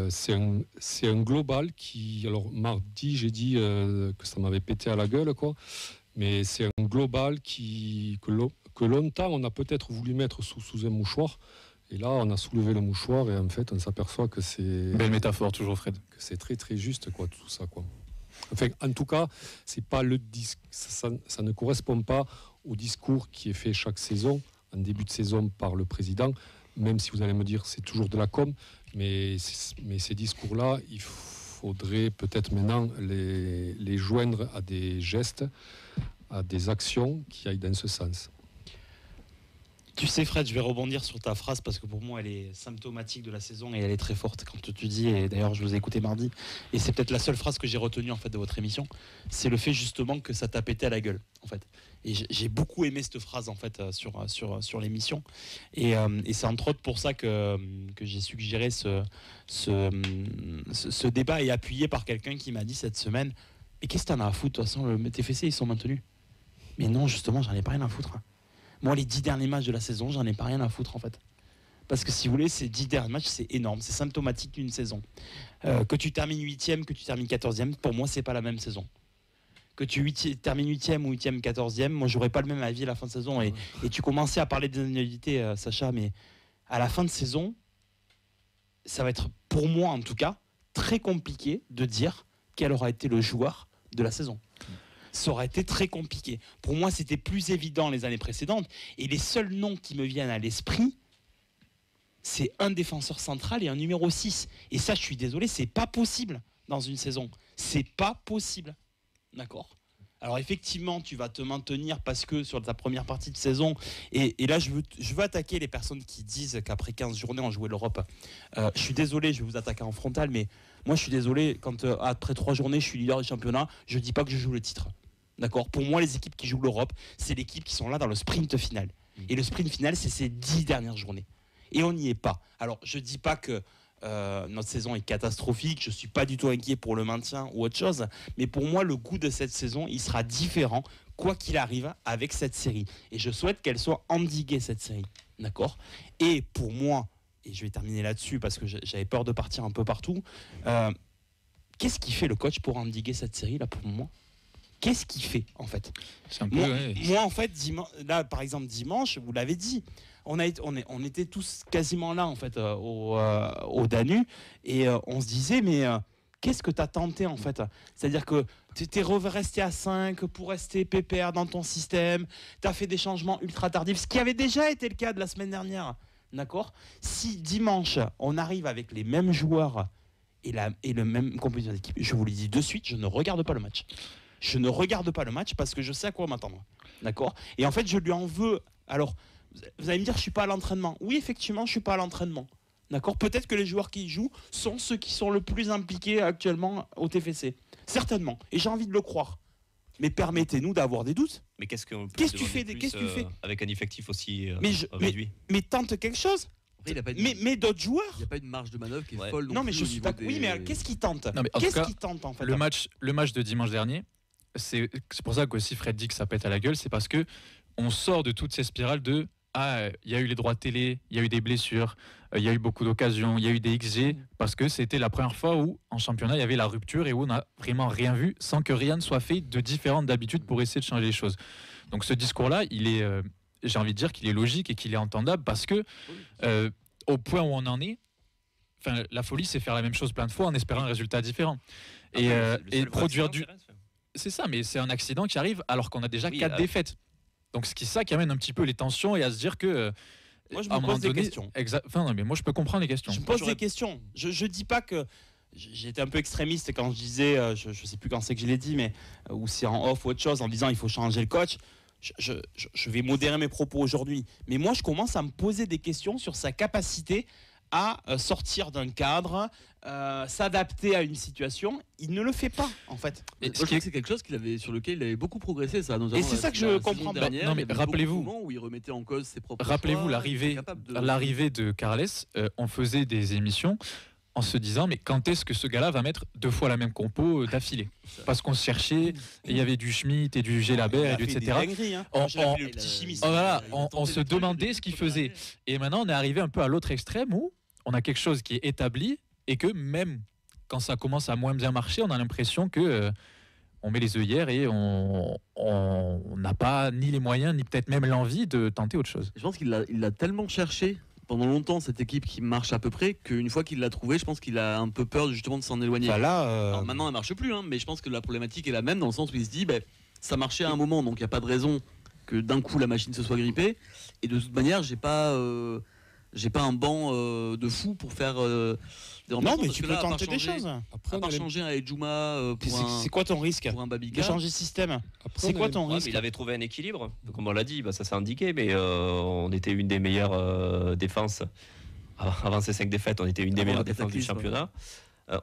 C'est un global qui... Alors, mardi, j'ai dit que ça m'avait pété à la gueule, quoi. Mais c'est un global que longtemps, on a peut-être voulu mettre sous un mouchoir. Et là, on a soulevé le mouchoir et en fait, on s'aperçoit que c'est... Belle métaphore, toujours, Fred. Que c'est très, très juste, quoi, tout ça, quoi. Enfin, en tout cas, c'est pas ça ne correspond pas au discours qui est fait chaque saison, en début de saison par le président, même si vous allez me dire c'est toujours de la com, mais ces discours-là, il faudrait peut-être maintenant les joindre à des gestes, à des actions qui aillent dans ce sens. Tu sais Fred, je vais rebondir sur ta phrase parce que pour moi elle est symptomatique de la saison et elle est très forte quand tu dis, et d'ailleurs je vous ai écouté mardi, et c'est peut-être la seule phrase que j'ai retenue en fait de votre émission, c'est le fait justement que ça t'a pété à la gueule en fait. Et j'ai beaucoup aimé cette phrase en fait sur l'émission, et c'est entre autres pour ça que j'ai suggéré ce débat, et appuyé par quelqu'un qui m'a dit cette semaine, mais qu'est-ce que t'en as à foutre, de toute façon tes fessés ils sont maintenus. Mais non, justement j'en ai pas rien à foutre. Moi, les 10 derniers matchs de la saison, j'en ai pas rien à foutre en fait. Parce que si vous voulez, ces 10 derniers matchs, c'est énorme, c'est symptomatique d'une saison. Que tu termines 8e, que tu termines 14e, pour moi, c'est pas la même saison. Que tu termines 8e ou 8e, 14e, moi, j'aurais pas le même avis à la fin de saison. Et tu commençais à parler des annualités, Sacha, mais à la fin de saison, ça va être, pour moi en tout cas, très compliqué de dire quel aura été le joueur de la saison. Ça aurait été très compliqué. Pour moi, c'était plus évident les années précédentes. Et les seuls noms qui me viennent à l'esprit, c'est un défenseur central et un numéro 6. Et ça, je suis désolé, c'est pas possible dans une saison. C'est pas possible. D'accord ? Alors effectivement, tu vas te maintenir parce que sur ta première partie de saison, et là, je veux attaquer les personnes qui disent qu'après 15 journées, on jouait l'Europe. Je suis désolé, je vais vous attaquer en frontal, mais moi, je suis désolé, quand après 3 journées, je suis leader du championnat, je dis pas que je joue le titre. D'accord. Pour moi, les équipes qui jouent l'Europe, c'est l'équipe qui sont là dans le sprint final. Et le sprint final, c'est ces 10 dernières journées. Et on n'y est pas. Alors, je ne dis pas que notre saison est catastrophique, je ne suis pas du tout inquiet pour le maintien ou autre chose, mais pour moi, le goût de cette saison, il sera différent, quoi qu'il arrive, avec cette série. Et je souhaite qu'elle soit endiguée, cette série. D'accord. Et pour moi, et je vais terminer là-dessus parce que j'avais peur de partir un peu partout, qu'est-ce qui fait le coach pour endiguer cette série, là, pour moi ? Qu'est-ce qu'il fait en fait ? Moi en fait, là par exemple dimanche, vous l'avez dit, on était tous quasiment là en fait au Danube, et on se disait mais qu'est-ce que tu as tenté en fait ? C'est-à-dire que tu étais resté à 5 pour rester pépère dans ton système, tu as fait des changements ultra tardifs, ce qui avait déjà été le cas de la semaine dernière. D'accord ? Si dimanche on arrive avec les mêmes joueurs et le même composition d'équipe, je vous le dis de suite, je ne regarde pas le match. Je ne regarde pas le match parce que je sais à quoi m'attendre. D'accord ? Et en fait, je lui en veux. Alors, vous allez me dire, je ne suis pas à l'entraînement. Oui, effectivement, je ne suis pas à l'entraînement. D'accord ? Peut-être que les joueurs qui y jouent sont ceux qui sont le plus impliqués actuellement au TFC. Certainement. Et j'ai envie de le croire. Mais permettez-nous d'avoir des doutes. Mais qu'est-ce que tu fais avec un effectif aussi réduit ? Mais tente quelque chose. Mais d'autres joueurs. Il n'y a pas une marge de manœuvre qui est folle. Non, mais je suis d'accord. Oui, mais qu'est-ce qu'ils tentent ? Qu'est-ce qu'ils tentent en fait ? Le match de dimanche dernier. C'est pour ça qu'aussi Fred dit que ça pète à la gueule, c'est parce que on sort de toutes ces spirales de il y a eu les droits télé, il y a eu des blessures, il y a eu beaucoup d'occasions, il y a eu des XG, parce que c'était la première fois où en championnat il y avait la rupture et où on n'a vraiment rien vu sans que rien ne soit fait de différent d'habitude pour essayer de changer les choses. Donc ce discours-là, il est, j'ai envie de dire qu'il est logique et qu'il est entendable parce que au point où on en est, la folie c'est faire la même chose plein de fois en espérant un résultat différent. Et produire du... C'est ça, mais c'est un accident qui arrive alors qu'on a déjà 4 défaites. Donc c'est ça qui amène un petit peu les tensions et à se dire que... moi je me pose des questions. Non, mais moi je peux comprendre les questions. Je me pose des questions. Je dis pas que... J'ai été un peu extrémiste quand je disais, je sais plus quand c'est que je l'ai dit, mais ou c'est en off ou autre chose, en disant il faut changer le coach. Je vais modérer mes propos aujourd'hui. Mais moi je commence à me poser des questions sur sa capacité à sortir d'un cadre, s'adapter à une situation. Il ne le fait pas en fait. Et je trouve que c'est quelque chose sur lequel il avait beaucoup progressé, ça. Et c'est ça que je comprends. Non mais rappelez-vous, où il remettait en cause ses propres. Rappelez-vous l'arrivée de Carles. On faisait des émissions en se disant mais quand est-ce que ce gars-là va mettre 2 fois la même compo d'affilée ? Parce qu'on se cherchait, et il y avait du Schmitt et du Gelabert et du etc. On se demandait ce qu'il faisait. Et maintenant on est arrivé un peu à l'autre extrême où on a quelque chose qui est établi et que même quand ça commence à moins bien marcher, on a l'impression que on met les œillères et on n'a pas ni les moyens ni peut-être même l'envie de tenter autre chose. Je pense qu'il l'a tellement cherché pendant longtemps, cette équipe qui marche à peu près, qu'une fois qu'il l'a trouvée, je pense qu'il a un peu peur justement de s'en éloigner. Alors maintenant elle marche plus, mais je pense que la problématique est la même dans le sens où il se dit ça marchait à un moment, donc il n'y a pas de raison que d'un coup la machine se soit grippée. Et de toute manière, j'ai pas j'ai pas un banc de fou pour faire des Non, remplacements, mais parce tu que peux là, à part tenter des changer- choses. Après, À on part a les- changer un Ejuma C'est quoi ton risque pour un de Babica. changer de système? après, C'est on a quoi les- ton Ouais, risque? mais il avait trouvé un équilibre, comme on l'a dit, ça s'est indiqué, mais on était une des meilleures défenses. Avant ces 5 défaites, on était une des Avant meilleures le défenses du cataclysme. championnat.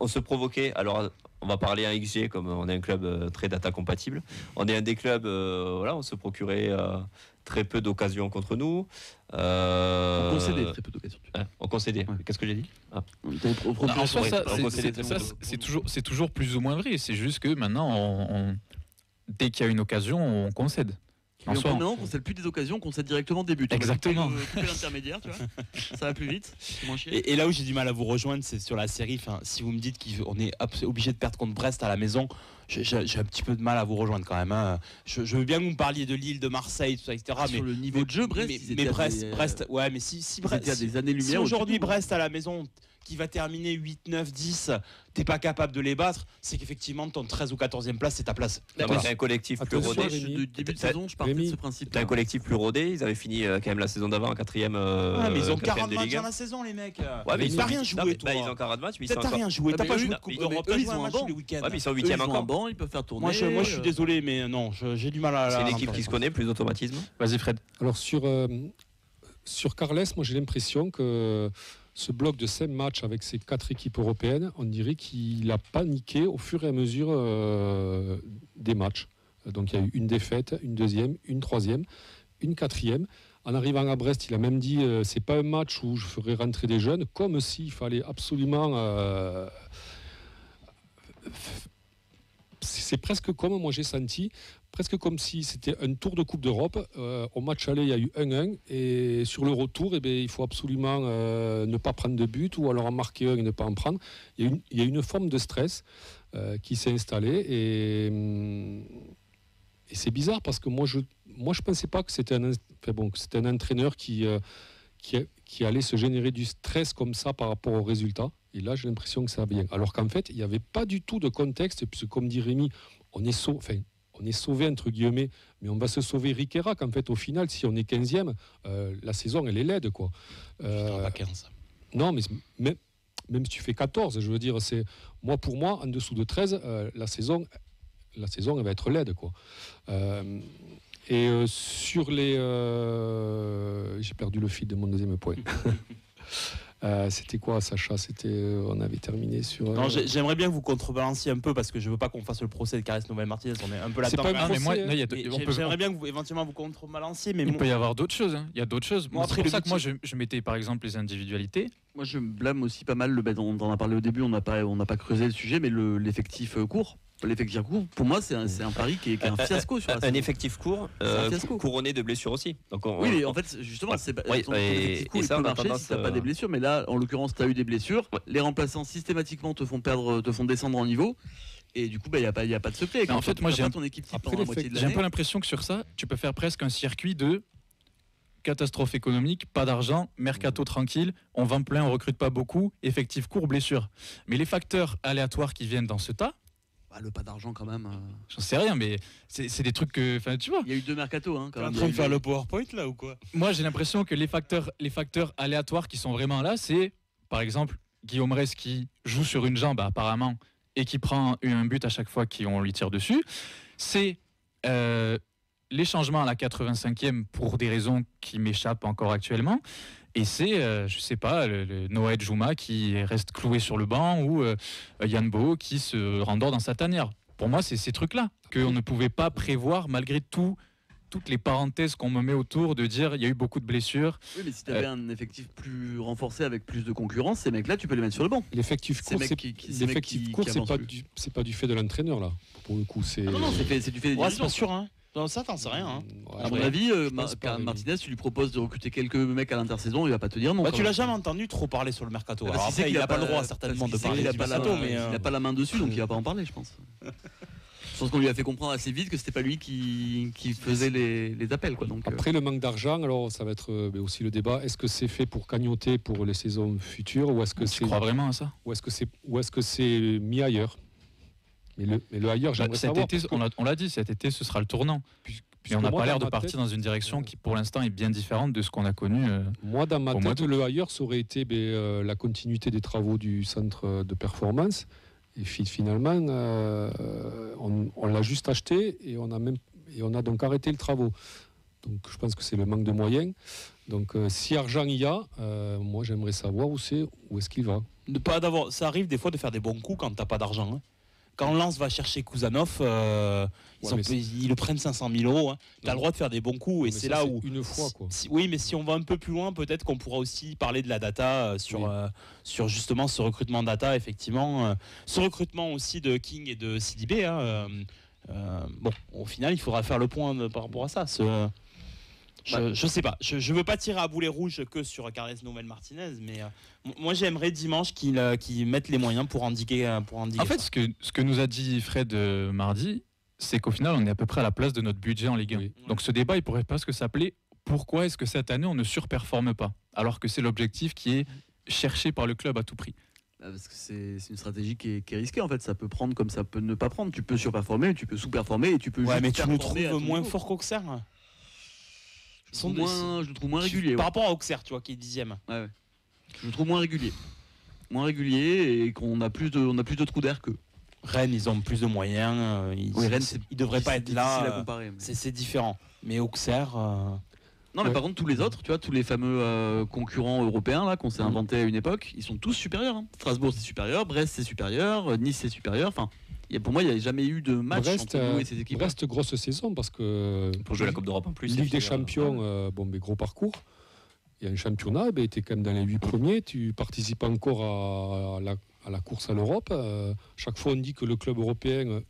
On se provoquait, alors on va parler en XG, comme on est un club très data compatible. On est un des clubs, on se procurait très peu d'occasions contre nous. On concédait très peu d'occasions. On concédait. Ouais. Qu'est-ce que j'ai dit En soi, ça, on concédait très peu. c'est toujours plus ou moins vrai. C'est juste que maintenant, dès qu'il y a une occasion, on concède. En soi, Maintenant, on concède plus des occasions, on concède directement des buts. On va Exactement. couper l'intermédiaire, tu vois. Ça va plus vite, c'est moins chier. Et là où j'ai du mal à vous rejoindre, c'est sur la série. Enfin, si vous me dites qu'on est obligé de perdre contre Brest à la maison, j'ai un petit peu de mal à vous rejoindre quand même. Hein. Je veux bien que vous me parliez de Lille, de Marseille, tout ça, etc. Sur le niveau de jeu, Brest, ils étaient à Brest, ouais, mais si ils Brest, étaient à des années-lumière. si aujourd'hui au-dessus de nous. Brest à la maison, qui va terminer 8, 9, 10, t'es pas capable de les battre, c'est qu'effectivement ton 13 ou 14e place, c'est ta place. Non, mais c'est un collectif plus Attention, rodé. Rémi. De début de saison, je partais de Rémi, ce principe. C'était un collectif plus rodé. Ils avaient fini quand même la saison d'avant en 4e. Ouais, mais ils ont 4e 40 de matchs Ligue dans 1. la saison, les mecs. Ouais, mais ils t'as sont- rien non, joué, mais, toi. ils ont 40 matchs, mais ils Peut-être sont t'as rien joué, Ah, t'as mais pas eux, joué de ils- Coupe mais d'Europe, eux, t'as ils joué un ont un match banc. tous les week-ends. Ouais, mais ils sont Eux, 8e ils ont un encore. banc, ils peuvent faire tourner. Moi, je suis désolé, mais non, j'ai du mal à. C'est une à équipe qui l'entendre. se connaît, plus d'automatisme. vas-y, Fred. Alors sur Carles, moi j'ai l'impression que ce bloc de 5 matchs avec ces 4 équipes européennes, on dirait qu'il a paniqué au fur et à mesure des matchs. Donc il y a eu une défaite, une deuxième, une troisième, une quatrième. En arrivant à Brest, il a même dit c'est pas un match où je ferai rentrer des jeunes, comme s'il fallait absolument. C'est presque comme moi j'ai senti, presque comme si c'était un tour de Coupe d'Europe. Au match aller, il y a eu 1-1 et sur le retour, il faut absolument ne pas prendre de but ou alors en marquer un et ne pas en prendre. Il y a une forme de stress qui s'est installée et c'est bizarre parce que moi je pensais pas que c'était un entraîneur qui allait se générer du stress comme ça par rapport aux résultats. Et là, j'ai l'impression que ça va bien. Alors qu'en fait, il n'y avait pas du tout de contexte, puisque comme dit Rémi, on est sauvé, entre guillemets, mais on va se sauver Rick et Rack. En fait, au final, si on est 15e, la saison, elle est laide, quoi. Pas 15. Non, mais même si tu fais 14, je veux dire, pour moi, en dessous de 13, la saison, elle va être laide, quoi. Sur les... j'ai perdu le fil de mon deuxième point. C'était quoi, Sacha? On avait terminé sur. Non, j'aimerais bien que vous contrebalanciez un peu parce que je veux pas qu'on fasse le procès de Carles Nouvelle-Martinez. On est un peu C'est là-dedans. pas un Ah, mais moi, procès, non, il y a Mais on peut- j'aimerais bien que vous éventuellement vous contrebalanciez, mais il peut y avoir d'autres choses. Hein. Il y a d'autres choses. Bon, Moi, après, c'est pour le ça que moi, but, je mettais par exemple les individualités. Moi, je me blâme aussi pas mal. On en a parlé au début, on n'a pas creusé le sujet, mais l'effectif court. L'effectif court, pour moi, c'est un pari qui est un fiasco sur la Un saison. effectif court, C'est un fiasco. couronné de blessures aussi. Donc Oui, mais en fait, justement, Ouais. c'est Oui, ton et effectif court, il ça, peut on a marcher tendance, si t'as pas des blessures. Mais là, en l'occurrence, tu as eu des blessures. Ouais. Les remplaçants systématiquement te font descendre en niveau. Et du coup, il n'y a pas de secret. Mais en fait, moi, j'ai ton équipe type après pendant la moitié de J'ai un l'année. peu l'impression que sur ça, tu peux faire presque un circuit de catastrophe économique, pas d'argent, mercato tranquille, on vend plein, on recrute pas beaucoup, effectif court, blessure. Mais les facteurs aléatoires qui viennent dans ce tas, Bah, le pas d'argent quand même. j'en sais rien, mais c'est des trucs que, enfin, tu vois. Il y a eu 2 mercato. Quand T'es en même. train de faire le PowerPoint là ou quoi? Moi, j'ai l'impression que les facteurs aléatoires qui sont vraiment là, c'est, par exemple, Guillaume Reyes qui joue sur une jambe apparemment et qui prend un but à chaque fois qu'on lui tire dessus. C'est les changements à la 85e pour des raisons qui m'échappent encore actuellement. Et c'est, je sais pas, le Noah Djouma qui reste cloué sur le banc ou Yann Bo qui se rendort dans sa tanière. Pour moi, c'est ces trucs-là qu'on ne pouvait pas prévoir malgré toutes les parenthèses qu'on me met autour de dire il y a eu beaucoup de blessures. Oui, mais si tu avais un effectif plus renforcé avec plus de concurrence, ces mecs-là, tu peux les mettre sur le banc. L'effectif Ces court, mecs c'est ces mecs qui avancent plus. c'est pas du fait de l'entraîneur là. Pour le coup, c'est. Ah non, c'est du fait des Ouais, c'est dirigeants. pas sûr, hein. Non, ça, t'en sais rien. Hein. Ouais, À mon ouais. avis, pense pas, Rémi. Martinez, tu lui proposes de recruter quelques mecs à l'intersaison, il va pas te dire non. Bah, quand tu l'as même. jamais entendu trop parler sur le mercato. Parce Alors qu'il sait après, qu'il il a a pas le droit parce certainement qu'il de sait parler qu'il a du pas la mercato, main- mais il a pas la main dessus, donc il va pas en parler, je pense. Je pense qu'on lui a fait comprendre assez vite que c'était pas lui qui faisait les appels, quoi. Donc, Après le manque d'argent, alors ça va être aussi le débat. Est-ce que c'est fait pour cagnoter pour les saisons futures ou est-ce que Tu c'est crois vraiment à ça? ou est-ce que c'est mis ailleurs? Mais le ailleurs, j'aimerais Cet savoir. été, parce que- on l'a dit, cet été, ce sera le tournant. Et on n'a moi, pas l'air dans de ma partir tête- dans une direction qui, pour l'instant, est bien différente de ce qu'on a connu. Moi, dans ma Au mois tête, le ailleurs, ça aurait été la continuité des travaux du centre de performance. Et finalement, on l'a juste acheté et on a donc arrêté les travaux. Donc, je pense que c'est le manque de moyens. Donc, si argent il y a, moi, j'aimerais savoir où est-ce qu'il va. Ça arrive des fois de faire des bons coups quand t'as pas d'argent. Hein. Quand Lens va chercher Kouzanov, ils le prennent 500 000 euros. Hein. Tu as le droit de faire des bons coups. Et Mais c'est ça, là c'est où. une fois, quoi. Oui, mais si on va un peu plus loin, peut-être qu'on pourra aussi parler de la data sur justement ce recrutement data, effectivement. Ce recrutement aussi de King et de CDB. Hein. Bon, au final, il faudra faire le point par rapport à ça. Je sais pas. Je veux pas tirer à boulet rouge que sur Carles Nouvel Martinez, mais moi j'aimerais dimanche qu'ils mettent les moyens pour endiguer. En fait, ce que nous a dit Fred mardi, c'est qu'au final, on est à peu près à la place de notre budget en Ligue 1. Oui. Donc ce débat, il pourrait presque s'appeler « Pourquoi est-ce que cette année, on ne surperforme pas ?» alors que c'est l'objectif qui est cherché par le club à tout prix. Parce que c'est une stratégie qui est risquée en fait. Ça peut prendre comme ça peut ne pas prendre. Tu peux surperformer, tu peux sous-performer et tu peux. Ouais, juste mais tu nous performer à trouves ton moins niveau. fort qu'Auxerre. Je le trouve moins régulier. Par Ouais. rapport à Auxerre, tu vois, qui est 10e. Ouais. Je le trouve moins régulier. Moins régulier et qu'on a plus de trous d'air qu'eux. Rennes, ils ont plus de moyens. Rennes, ils devraient pas être difficile là. à comparer. Mais... C'est différent. Mais Auxerre. Non, mais Ouais. par contre, tous les autres, tu vois, tous les fameux concurrents européens là qu'on s'est inventés à une époque, ils sont tous supérieurs. Hein. Strasbourg c'est supérieur, Brest c'est supérieur, Nice c'est supérieur. Enfin, pour moi, il n'y a jamais eu de match Brest, entre nous et ces équipes. Brest, grosse saison parce que Pour jouer la Coupe d'Europe en plus. Ligue et puis, des Champions, gros parcours. Il y a un championnat, tu es quand même dans les 8 premiers, tu participes encore à la course à l'Europe. Chaque fois, on dit que le club européen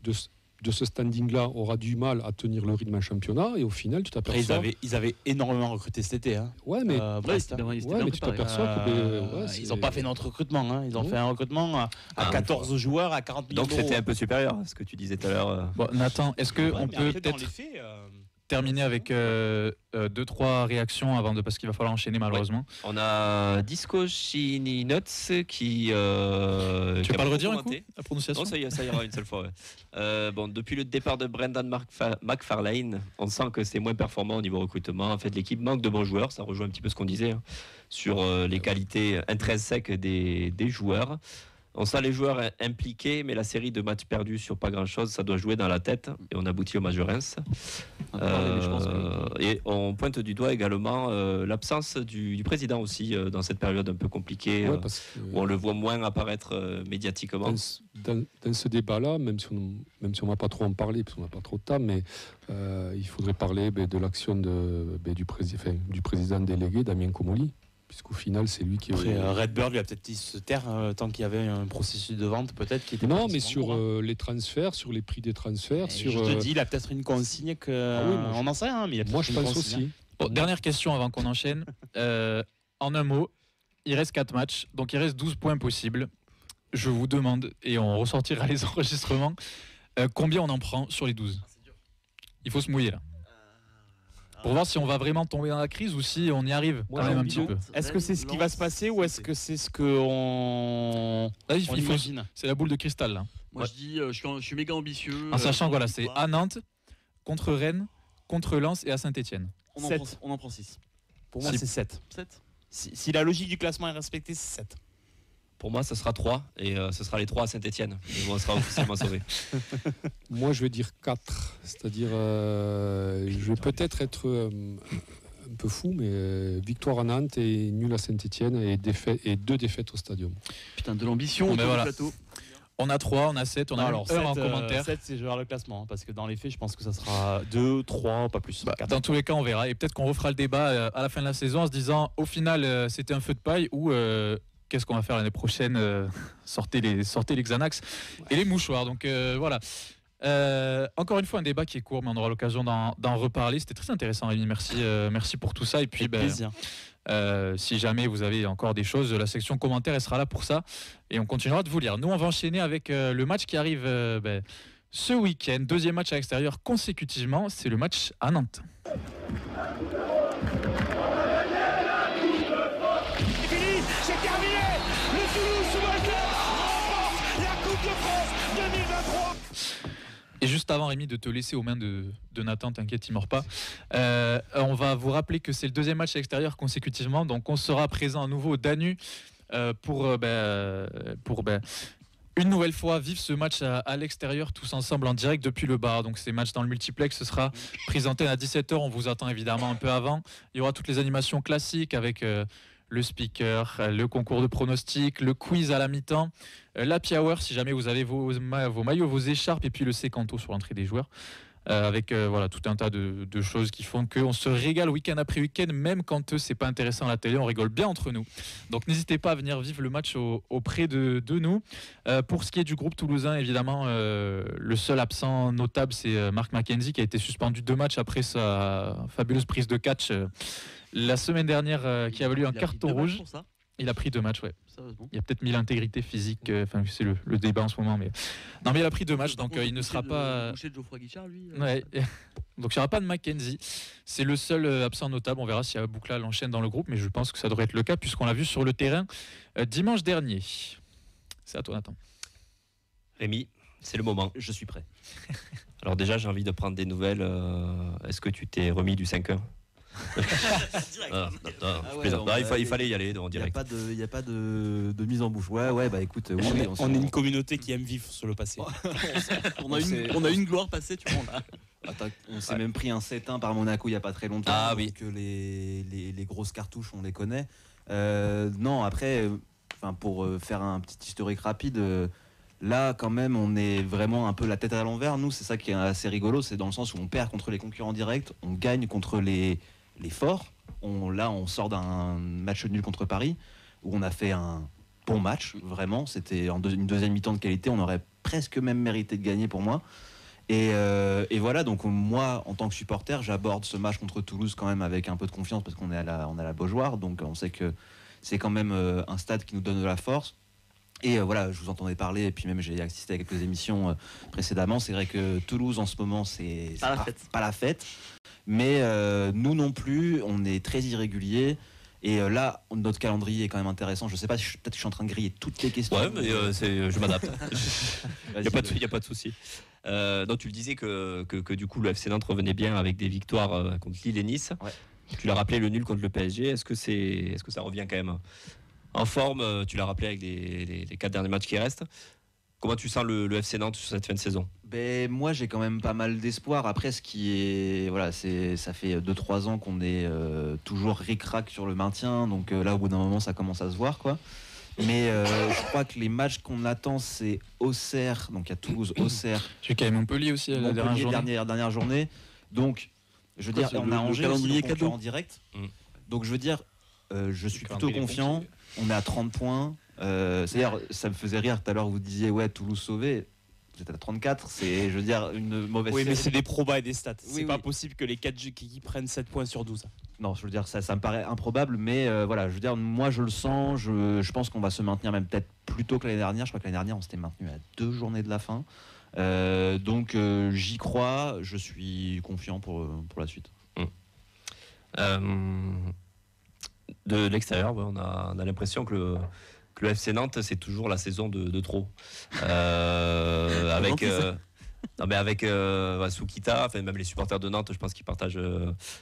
de ce standing-là aura du mal à tenir le rythme en championnat, et au final, tu Après, t'aperçois. ils avaient énormément recruté cet été. Hein. Ouais, mais, Brest, ils étaient ouais, bien mais tu préparés. t'aperçois que. ils n'ont pas fait notre recrutement. Hein. Ils ont Non. fait un recrutement à 14 joueurs, à 40 millions Donc d'euros. c'était un peu supérieur à ce que tu disais tout à l'heure. Bon, Nathan, est-ce Ouais, qu'on mais peut après, dans peut-être les faits, terminer avec 2-3 réactions parce qu'il va falloir enchaîner malheureusement. On a Disco Shiny Nuts qui. Tu veux pas le redire un coup, commenté. la prononciation? Non, ça ira une seule fois. Ouais. Bon, depuis le départ de Brendan McFarlane, on sent que c'est moins performant au niveau recrutement. En fait, l'équipe manque de bons joueurs. Ça rejoint un petit peu ce qu'on disait hein, sur les qualités intrinsèques des joueurs. On sent les joueurs impliqués, mais la série de matchs perdus sur pas grand-chose, ça doit jouer dans la tête. Et on aboutit au match de Reims. Et on pointe du doigt également l'absence du président aussi dans cette période un peu compliquée Ouais, parce que, où on le voit moins apparaître médiatiquement. dans ce débat-là, même si on ne va pas trop en parler, parce qu'on n'a pas trop de temps, mais il faudrait parler de l'action du président délégué, Damien Comolli, puisqu'au final, c'est lui qui... après, Redbird lui a peut-être dit se taire tant qu'il y avait un processus de vente, peut-être qui était Non, pas mais forcément sur courant. les transferts, sur les prix des transferts, Et sur... je te dis, il a peut-être une consigne que. Ah oui, moi, on en sait rien, mais il a moi, peut-être je une pense consigne. aussi. Bon, dernière question avant qu'on enchaîne. En un mot, il reste 4 matchs, donc il reste 12 points possibles. Je vous demande, et on ressortira les enregistrements, combien on en prend sur les 12 ? Il faut se mouiller là. Pour voir si on va vraiment tomber dans la crise ou si on y arrive Moi, quand j'ai même un envie petit de- peu. Est-ce que c'est ce qui va se passer ou est-ce que c'est ce qu'on Là, il faut- imagine? c'est la boule de cristal là. Moi je dis, je suis méga ambitieux. En sachant que voilà, je c'est crois. à Nantes, contre Rennes, contre Lens et à Saint-Etienne. On en prend 6. Pour moi, Si- c'est 7. 7 Si la logique du classement est respectée, c'est 7. Pour moi, ce sera 3 et ce sera les 3 à Saint-Etienne. On sera officiellement sauvés. Moi, je vais dire 4. C'est-à-dire, je vais peut-être être un peu fou, mais victoire à Nantes et nul à Saint-Etienne et 2 défaites au Stadium. Putain, de l'ambition Bon, autour ben du voilà. plateau. On a 3, on a 7, on a alors, un en commentaire. 7, c'est genre le classement. Hein, parce que dans les faits, je pense que ça sera 2, 3, pas plus. Bah, 4. dans tous les cas, on verra. Et peut-être qu'on refera le débat à la fin de la saison en se disant au final, c'était un feu de paille ou qu'est-ce qu'on va faire l'année prochaine sortez les Xanax et les mouchoirs. Donc voilà. Encore une fois, un débat qui est court, mais on aura l'occasion d'en reparler. C'était très intéressant, Rémi. Merci pour tout ça. Et puis, plaisir. si jamais vous avez encore des choses, la section commentaires, elle sera là pour ça. Et on continuera de vous lire. Nous, on va enchaîner avec le match qui arrive ce week-end. Deuxième match à l'extérieur consécutivement. C'est le match à Nantes. C'est terminé. Le Toulouse Football Club remporte la Coupe de France 2023. Et juste avant, Rémi, de te laisser aux mains de Nathan, t'inquiète, il ne mord pas. On va vous rappeler que c'est le deuxième match à l'extérieur consécutivement. Donc on sera présent à nouveau au Danu pour une nouvelle fois vivre ce match à l'extérieur tous ensemble en direct depuis le bar. Donc ces matchs dans le multiplex, ce sera présenté à 17h. On vous attend évidemment un peu avant. Il y aura toutes les animations classiques avec le speaker, le concours de pronostics, le quiz à la mi-temps, l'happy hour si jamais vous avez vos maillots, vos écharpes et puis le sécanto sur l'entrée des joueurs. Avec voilà, tout un tas de choses qui font qu'on se régale week-end après week-end, même quand c'est pas intéressant à la télé, on rigole bien entre nous. Donc n'hésitez pas à venir vivre le match auprès de nous. Pour ce qui est du groupe toulousain, évidemment, le seul absent notable, c'est Mark McKenzie qui a été suspendu 2 matchs après sa fabuleuse prise de catch la semaine dernière, qui a valu un carton rouge. Il a pris 2 matchs, ouais. Il a peut-être mis l'intégrité physique, c'est le débat en ce moment, mais non, mais il a pris 2 matchs, donc il ne sera pas. De Geoffroy Guichard, lui. Ouais. Donc il n'y aura pas de Mackenzie. C'est le seul absent notable. On verra si Aboukla l'enchaîne dans le groupe, mais je pense que ça devrait être le cas puisqu'on l'a vu sur le terrain dimanche dernier. C'est à toi, Nathan. Rémi, c'est le moment. Je suis prêt. Alors déjà, j'ai envie de prendre des nouvelles. Est-ce que tu t'es remis du 5-1 il fallait y aller en direct. Il n'y a pas de mise en bouche. Ouais, bah écoute, oui, on est une communauté qui aime vivre sur le passé. on a une gloire passée, tu vois. Attends, on s'est même pris un 7-1 par Monaco il n'y a pas très longtemps. Ah oui. Que les grosses cartouches, on les connaît. Non, après, pour faire un petit historique rapide. Là, quand même, on est vraiment un peu la tête à l'envers. Nous, c'est ça qui est assez rigolo, c'est dans le sens où on perd contre les concurrents directs, on gagne contre les forts. On sort d'un match nul contre Paris, où on a fait un bon match, vraiment. C'était une deuxième mi-temps de qualité, on aurait presque même mérité de gagner pour moi. Et voilà, donc moi, en tant que supporter, j'aborde ce match contre Toulouse quand même avec un peu de confiance, parce qu'on est à la Beaujoire, donc on sait que c'est quand même un stade qui nous donne de la force. Et voilà, je vous entendais parler, et puis même j'ai assisté à quelques émissions précédemment. C'est vrai que Toulouse en ce moment, c'est pas la fête. Mais nous non plus, on est très irréguliers. Et là, notre calendrier est quand même intéressant. Je sais pas, peut-être que je suis en train de griller toutes les questions. Ouais, mais je m'adapte. Il n'y a pas de souci. Donc tu le disais que du coup le FC Nantes revenait bien avec des victoires contre Lille et Nice. Ouais. Tu l'as rappelé, le nul contre le PSG. Est-ce que ça revient quand même en forme? Tu l'as rappelé avec les 4 derniers matchs qui restent. Comment tu sens le FC Nantes sur cette fin de saison? Moi, j'ai quand même pas mal d'espoir. Après, ce qui est, voilà, ça fait 2-3 ans qu'on est toujours ric-rac sur le maintien. Donc là, au bout d'un moment, ça commence à se voir, quoi. Mais je crois que les matchs qu'on attend, c'est Auxerre. Donc il y a Toulouse, Auxerre. Tu as Montpellier aussi la dernière journée. Donc, je veux dire, on a Angers aussi en direct. Donc je veux dire, je suis plutôt confiant. On est à 30 points. C'est-à-dire, ça me faisait rire tout à l'heure, vous disiez, ouais, Toulouse sauvé. Vous êtes à 34, c'est, je veux dire, une mauvaise série. Oui, mais c'est des probas et des stats. C'est pas possible que les 4 qui prennent 7 points sur 12. Non, je veux dire, ça me paraît improbable, mais voilà, je veux dire, moi je le sens, je pense qu'on va se maintenir même peut-être plus tôt que l'année dernière. Je crois que l'année dernière, on s'était maintenu à 2 journées de la fin. Donc, j'y crois, je suis confiant pour la suite. De l'extérieur, on a l'impression que le FC Nantes, c'est toujours la saison de trop. Avec Soukita, enfin, même les supporters de Nantes, je pense qu'ils partagent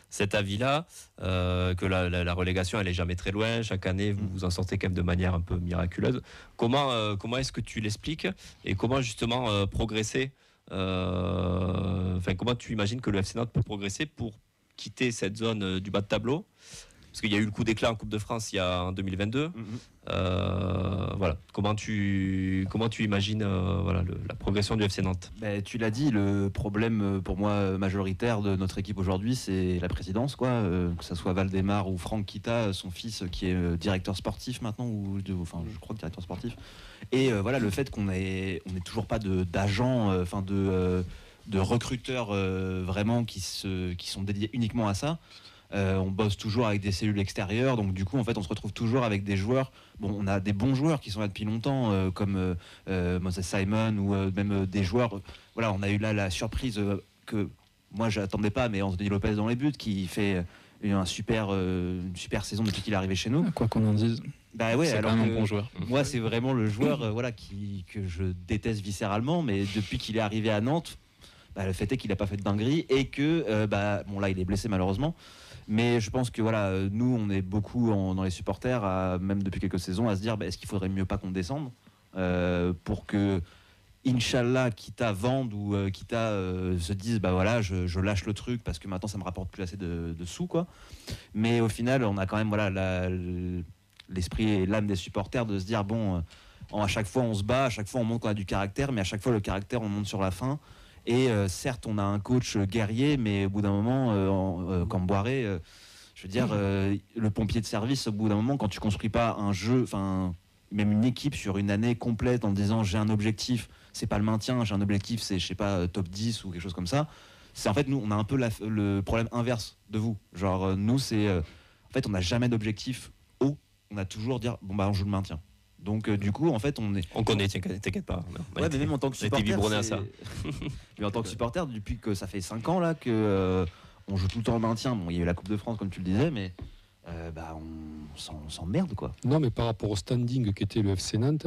cet avis-là, que la relégation, elle est jamais très loin. Chaque année, vous en sortez quand même de manière un peu miraculeuse. Comment est-ce que tu l'expliques et comment justement progresser comment tu imagines que le FC Nantes peut progresser pour quitter cette zone du bas de tableau? Parce qu'il y a eu le coup d'éclat en Coupe de France en 2022. Voilà. Comment tu imagines la progression du FC Nantes? Tu l'as dit, le problème pour moi majoritaire de notre équipe aujourd'hui, c'est la présidence, quoi. Que ce soit Valdemar ou Franck Kita, son fils qui est directeur sportif maintenant, je crois que directeur sportif. Et voilà, le fait qu'on n'ait toujours pas d'agents, de recruteurs vraiment qui sont dédiés uniquement à ça. On bosse toujours avec des cellules extérieures, donc du coup en fait on se retrouve toujours avec des joueurs. Bon, on a des bons joueurs qui sont là depuis longtemps, comme Moses Simon ou même des joueurs. Voilà, on a eu là la surprise que moi j'attendais pas, mais Anthony Lopez dans les buts qui fait une super saison depuis qu'il est arrivé chez nous. Quoi qu'on en dise. Bah ouais, c'est alors quand même un bon joueur. Moi c'est vraiment le joueur que je déteste viscéralement, mais depuis qu'il est arrivé à Nantes. le fait est qu'il n'a pas fait de dinguerie et que, bon là il est blessé malheureusement, mais je pense que voilà, nous on est beaucoup dans les supporters, même depuis quelques saisons, à se dire est-ce qu'il faudrait mieux pas qu'on descende pour que Inch'Allah, quitte à vendre ou quitte à se disent voilà, je lâche le truc parce que maintenant ça me rapporte plus assez de sous quoi. Mais au final, on a quand même voilà l'esprit et l'âme des supporters de se dire bon, à chaque fois on se bat, à chaque fois on montre qu'on a du caractère, mais à chaque fois le caractère on monte sur la fin. Et certes, on a un coach guerrier, mais au bout d'un moment, comme Boiré, je veux dire, le pompier de service, au bout d'un moment, quand tu construis pas un jeu, enfin même une équipe sur une année complète en disant j'ai un objectif, c'est pas le maintien, j'ai un objectif, c'est je sais pas top 10 ou quelque chose comme ça. C'est en fait nous on a un peu le problème inverse de vous. Genre nous c'est en fait on n'a jamais d'objectif haut, on a toujours dire bon on joue le maintien. Donc du coup en fait on connaît, t'inquiète pas. Ouais, mais même en tant que supporter, à ça. mais en tant que supporter depuis que ça fait 5 ans là que on joue tout le temps le maintien. Bon il y a eu la Coupe de France comme tu le disais, mais on s'emmerde quoi. Non, mais par rapport au standing qu'était le FC Nantes,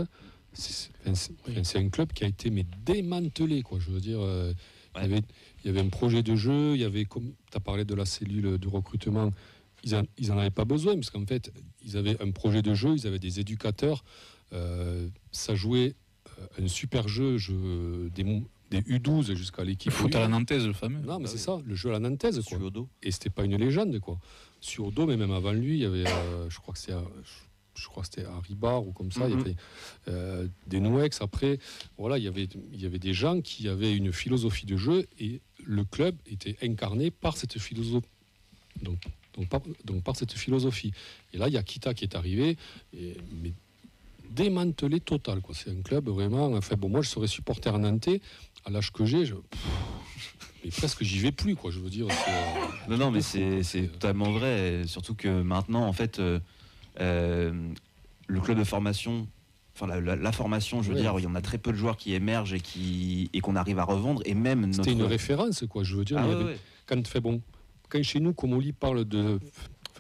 c'est un club qui a été démantelé quoi. Je veux dire, il y avait un projet de jeu, il y avait, comme tu as parlé de la cellule de recrutement, ils en avaient pas besoin parce qu'en fait ils avaient un projet de jeu, ils avaient des éducateurs, ça jouait un super jeu des U12 jusqu'à l'équipe. Foot à la nantaise, le fameux. Non, mais c'est ça, le jeu à la nantaise quoi. Suodo. Et c'était pas une légende quoi. Suodo, mais même avant lui, il y avait, je crois que c'était Harry Barr ou comme ça. Il y avait des Nouex. Après, voilà, il y avait des gens qui avaient une philosophie de jeu et le club était incarné par cette philosophie. Donc par cette philosophie. Et là, il y a Kita qui est arrivé, mais démantelé total quoi. C'est un club vraiment. Enfin bon, moi je serais supporter nantais à l'âge que j'ai. Mais presque j'y vais plus quoi. Je veux dire. Non mais c'est totalement vrai. Surtout que maintenant en fait le club de formation. Enfin, la formation, je veux dire, il y en a très peu de joueurs qui émergent et qu'on arrive à revendre. Et même c'était une référence, quoi. Je veux dire, quand chez nous, comme Oli parle de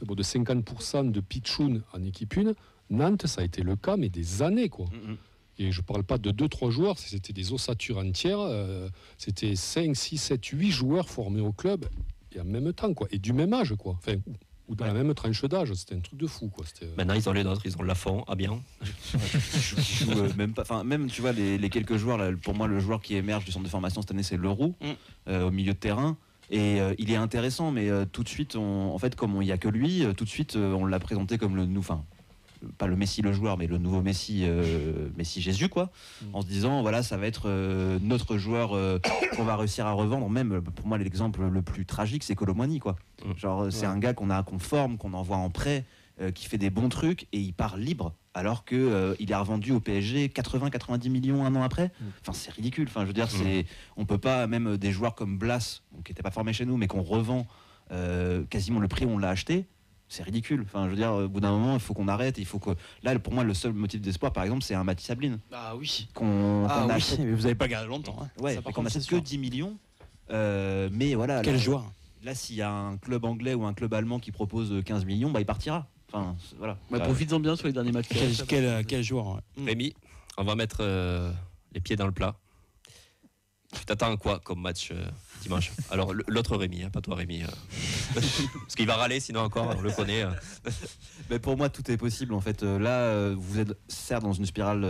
50% de pitchoun en équipe 1, Nantes, ça a été le cas, mais des années, quoi. Et je ne parle pas de 2-3 joueurs, c'était des ossatures entières. C'était 5, 6, 7, 8 joueurs formés au club et en même temps, quoi. Et du même âge, quoi. Enfin, ou dans la même tranche d'âge, c'était un truc de fou quoi. Maintenant ils ont les nôtres, ils ont Lafont, Abian. Même pas, enfin même tu vois les quelques joueurs là, pour moi le joueur qui émerge du centre de formation cette année c'est Leroux au milieu de terrain et il est intéressant mais tout de suite en fait comme il n'y a que lui tout de suite on l'a présenté comme pas le Messi le joueur mais le nouveau Messi Jésus quoi en se disant voilà ça va être notre joueur qu'on va réussir à revendre. Même pour moi l'exemple le plus tragique c'est Kolo Muani quoi. Genre c'est un gars qu'on forme, qu'on envoie en prêt, qui fait des bons trucs et il part libre alors que il est revendu au PSG 80-90 millions un an après. Enfin c'est ridicule. Enfin je veux dire on peut pas, même des joueurs comme Blas qui n'était pas formé chez nous mais qu'on revend quasiment le prix où on l'a acheté. C'est ridicule. Enfin, je veux dire, au bout d'un moment, il faut qu'on arrête. Il faut que. Là, pour moi, le seul motif d'espoir, par exemple, c'est un Mathis Sabline. Ah oui. Achète... mais vous n'avez pas gardé longtemps. Hein. Ouais, qu'on achète que 10 millions. Mais voilà. Quel joueur. Là, s'il y a un club anglais ou un club allemand qui propose 15 millions, il partira. Enfin, voilà. Profites-en bien sur les derniers matchs. Quel joueur. Rémi, on va mettre les pieds dans le plat. Tu t'attends à quoi comme match dimanche? Alors l'autre Rémi, pas toi Rémi. Parce qu'il va râler sinon encore, on le connaît. Mais pour moi tout est possible en fait. Là vous êtes certes dans une spirale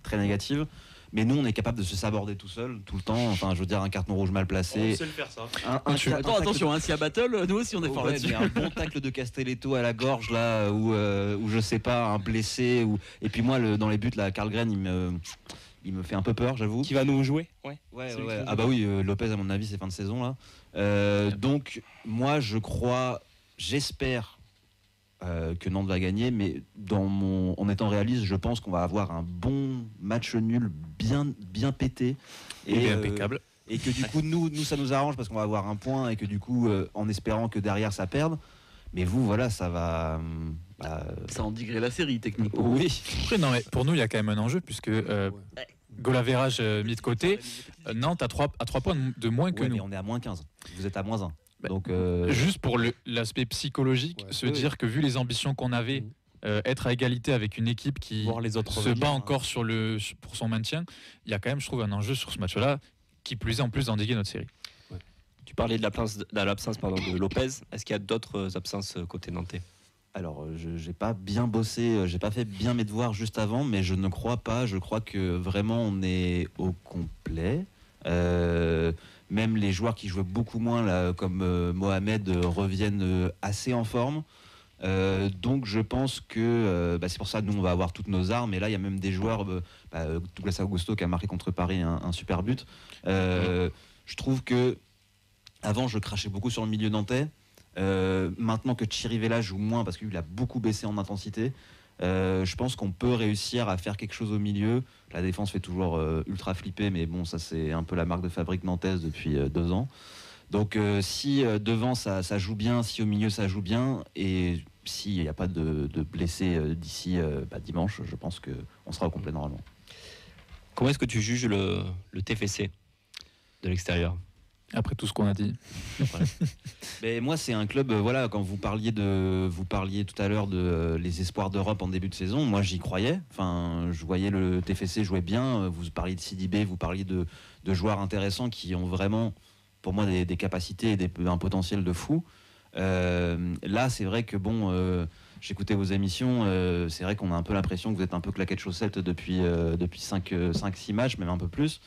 très négative, mais nous on est capable de se saborder tout seul, tout le temps. Enfin je veux dire un carton rouge mal placé. On sait le faire ça. Attention, s'il y a battle, nous aussi on est fort là-dessus. Un bon tacle de Castelletto à la gorge là, ou je sais pas, un blessé. Et puis moi dans les buts là, Karl Gren il me fait un peu peur, j'avoue. Qui va nous jouer? Ouais. Ah bah oui, Lopez à mon avis c'est fin de saison là. Donc moi j'espère que Nantes va gagner, mais en étant réaliste, je pense qu'on va avoir un bon match nul bien pété et impeccable. Et que du coup nous ça nous arrange parce qu'on va avoir un point et que du coup en espérant que derrière ça perde. Mais vous voilà ça va. Ça endigrait la série techniquement. Oui. Après, non, mais pour nous, il y a quand même un enjeu puisque goal average mis de côté, Nantes a 3 points de moins que nous. Mais on est à moins 15. Vous êtes à moins 1. Donc, juste pour l'aspect psychologique, dire que vu les ambitions qu'on avait, être à égalité avec une équipe qui les autres se bat encore pour son maintien, il y a quand même, je trouve, un enjeu sur ce match-là qui plus est en plus d'endiguer notre série. Tu parlais de l'absence de Lopez. Est-ce qu'il y a d'autres absences côté nantais? Alors, je n'ai pas bien bossé, j'ai pas fait bien mes devoirs juste avant, mais je ne crois pas. Je crois que vraiment on est au complet. Même les joueurs qui jouent beaucoup moins, là, comme Mohamed, reviennent assez en forme. Donc je pense que c'est pour ça que nous on va avoir toutes nos armes. Et là il y a même des joueurs, Douglas Augusto qui a marqué contre Paris un super but. Je trouve que avant je crachais beaucoup sur le milieu nantais. Maintenant que Chirivella joue moins parce qu'il a beaucoup baissé en intensité, je pense qu'on peut réussir à faire quelque chose au milieu. La défense fait toujours ultra flipper, mais bon, ça c'est un peu la marque de fabrique nantaise depuis 2 ans. Donc si devant ça joue bien, si au milieu ça joue bien, et s'il n'y a pas de blessés d'ici dimanche, je pense qu'on sera au complet normalement. Comment est-ce que tu juges le TFC de l'extérieur? Après tout ce qu'on a dit. Mais moi, c'est un club, quand vous parliez tout à l'heure de les espoirs d'Europe en début de saison, moi j'y croyais. Enfin, je voyais le TFC jouer bien. Vous parliez de Sidibé, vous parliez de joueurs intéressants qui ont vraiment, pour moi, des capacités et un potentiel de fou. Là, c'est vrai que j'écoutais vos émissions, c'est vrai qu'on a un peu l'impression que vous êtes un peu claqué de chaussettes depuis 5-6 matchs, même un peu plus.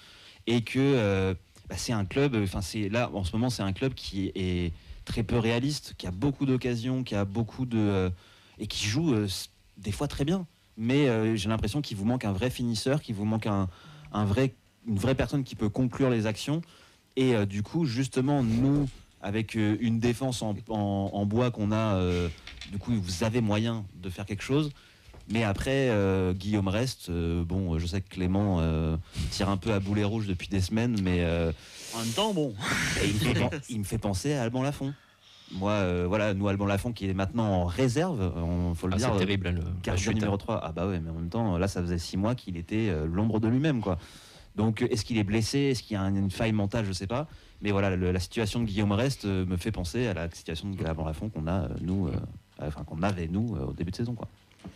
Et que c'est un club, là en ce moment c'est un club qui est très peu réaliste, qui a beaucoup d'occasions, qui a beaucoup et qui joue des fois très bien. Mais j'ai l'impression qu'il vous manque un vrai finisseur, qu'il vous manque une vraie personne qui peut conclure les actions. Et du coup, justement, nous, avec une défense en bois qu'on a, du coup, vous avez moyen de faire quelque chose. Mais après, Guillaume reste. Je sais que Clément tire un peu à boulet rouge depuis des semaines, mais en même temps, il me fait penser à Alban Lafont. Moi, nous, Alban Lafont qui est maintenant en réserve, faut le dire. C'est terrible, le gardien numéro 3. Ah bah ouais, mais en même temps, là, ça faisait 6 mois qu'il était l'ombre de lui-même, quoi. Donc, est-ce qu'il est blessé? Est-ce qu'il y a une faille mentale? Je sais pas. Mais voilà, la situation de Guillaume Rest me fait penser à la situation de Alban Lafont qu'on a, qu'on avait, nous, au début de saison, quoi.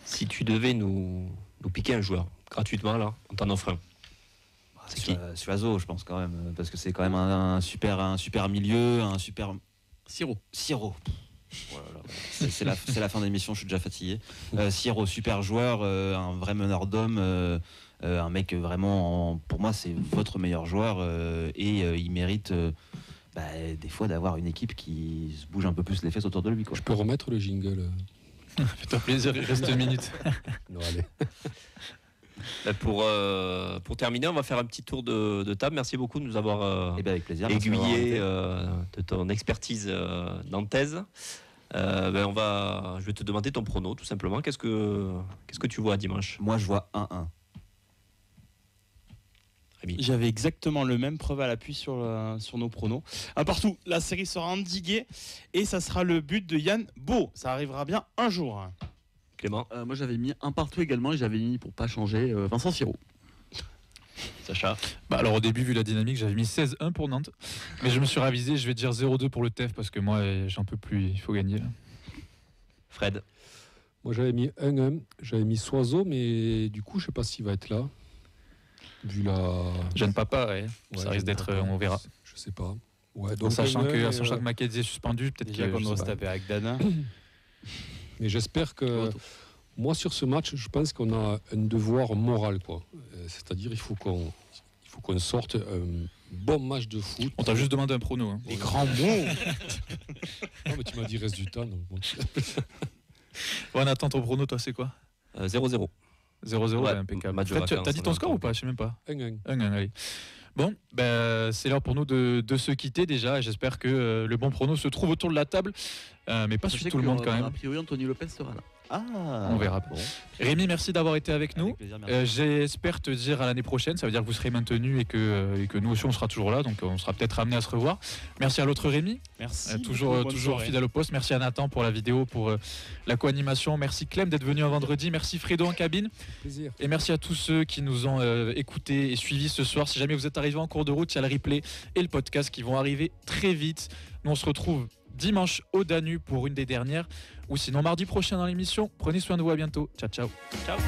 Si tu devais nous piquer un joueur gratuitement, là, on t'en offre un. C'est qui? Suazo, je pense, quand même, parce que c'est quand même un super milieu, un super. Siro. Voilà. C'est la fin d'émission, je suis déjà fatigué. Siro, super joueur, un vrai meneur d'hommes, un mec vraiment, pour moi, c'est votre meilleur joueur, et il mérite des fois d'avoir une équipe qui se bouge un peu plus les fesses autour de lui, quoi. Je peux remettre le jingle? Fais-toi plaisir, il reste 1 minute. Non, allez. Pour terminer, on va faire un petit tour de table. Merci beaucoup de nous avoir avec plaisir, aiguillé de ton expertise nantaise. Je vais te demander ton prono, tout simplement. Qu'est-ce que tu vois dimanche? Moi, je vois 1-1. J'avais exactement le même, preuve à l'appui sur nos pronos. Un partout, la série sera endiguée et ça sera le but de Yann Beau. Ça arrivera bien un jour. Clément? Moi j'avais mis un partout également et j'avais mis, pour pas changer, Vincent Siro. Sacha? Alors au début, vu la dynamique, j'avais mis 16-1 pour Nantes. Mais je me suis ravisé, je vais dire 0-2 pour le TEF parce que moi j'en peux plus, il faut gagner. Là. Fred? Moi j'avais mis 1-1, j'avais mis Soiseau, mais du coup je sais pas s'il va être là. Vu la jeune papa, ouais. Ça risque d'être, on verra. Je sais pas. Ouais, donc sachant que Mackenzie est suspendu, peut-être qu'il va se taper avec Dana. Mais j'espère que moi sur ce match, je pense qu'on a un devoir moral, quoi. C'est-à-dire il faut qu'on sorte un bon match de foot. On t'a juste demandé un prono. Hein. Les grands mots. Non, mais tu m'as dit reste du temps. Donc bon. Ouais, Nathan, ton prono, toi, c'est quoi? 0-0. 0-0, ouais, impeccable. T'as dit ton score ou pas? Je sais même pas. 1-1. Allez. Bon, c'est l'heure pour nous de se quitter déjà. J'espère que le bon prono se trouve autour de la table, mais pas sur tout le monde quand même. A priori, Anthony Lopez sera là. On verra. Bon. Rémi, merci d'avoir été avec nous. Plaisir, j'espère te dire à l'année prochaine. Ça veut dire que vous serez maintenu et que nous aussi on sera toujours là. Donc on sera peut-être amené à se revoir. Merci à l'autre Rémi. Merci. Toujours fidèle au poste. Merci à Nathan pour la vidéo, pour la co-animation. Merci Clem d'être venu un vendredi. Merci Fredo en cabine. Plaisir. Et merci à tous ceux qui nous ont écoutés et suivis ce soir. Si jamais vous êtes arrivés en cours de route, il y a le replay et le podcast qui vont arriver très vite. Nous on se retrouve dimanche au Danube pour une des dernières, ou sinon mardi prochain dans l'émission. Prenez soin de vous, à bientôt. Ciao. Ciao.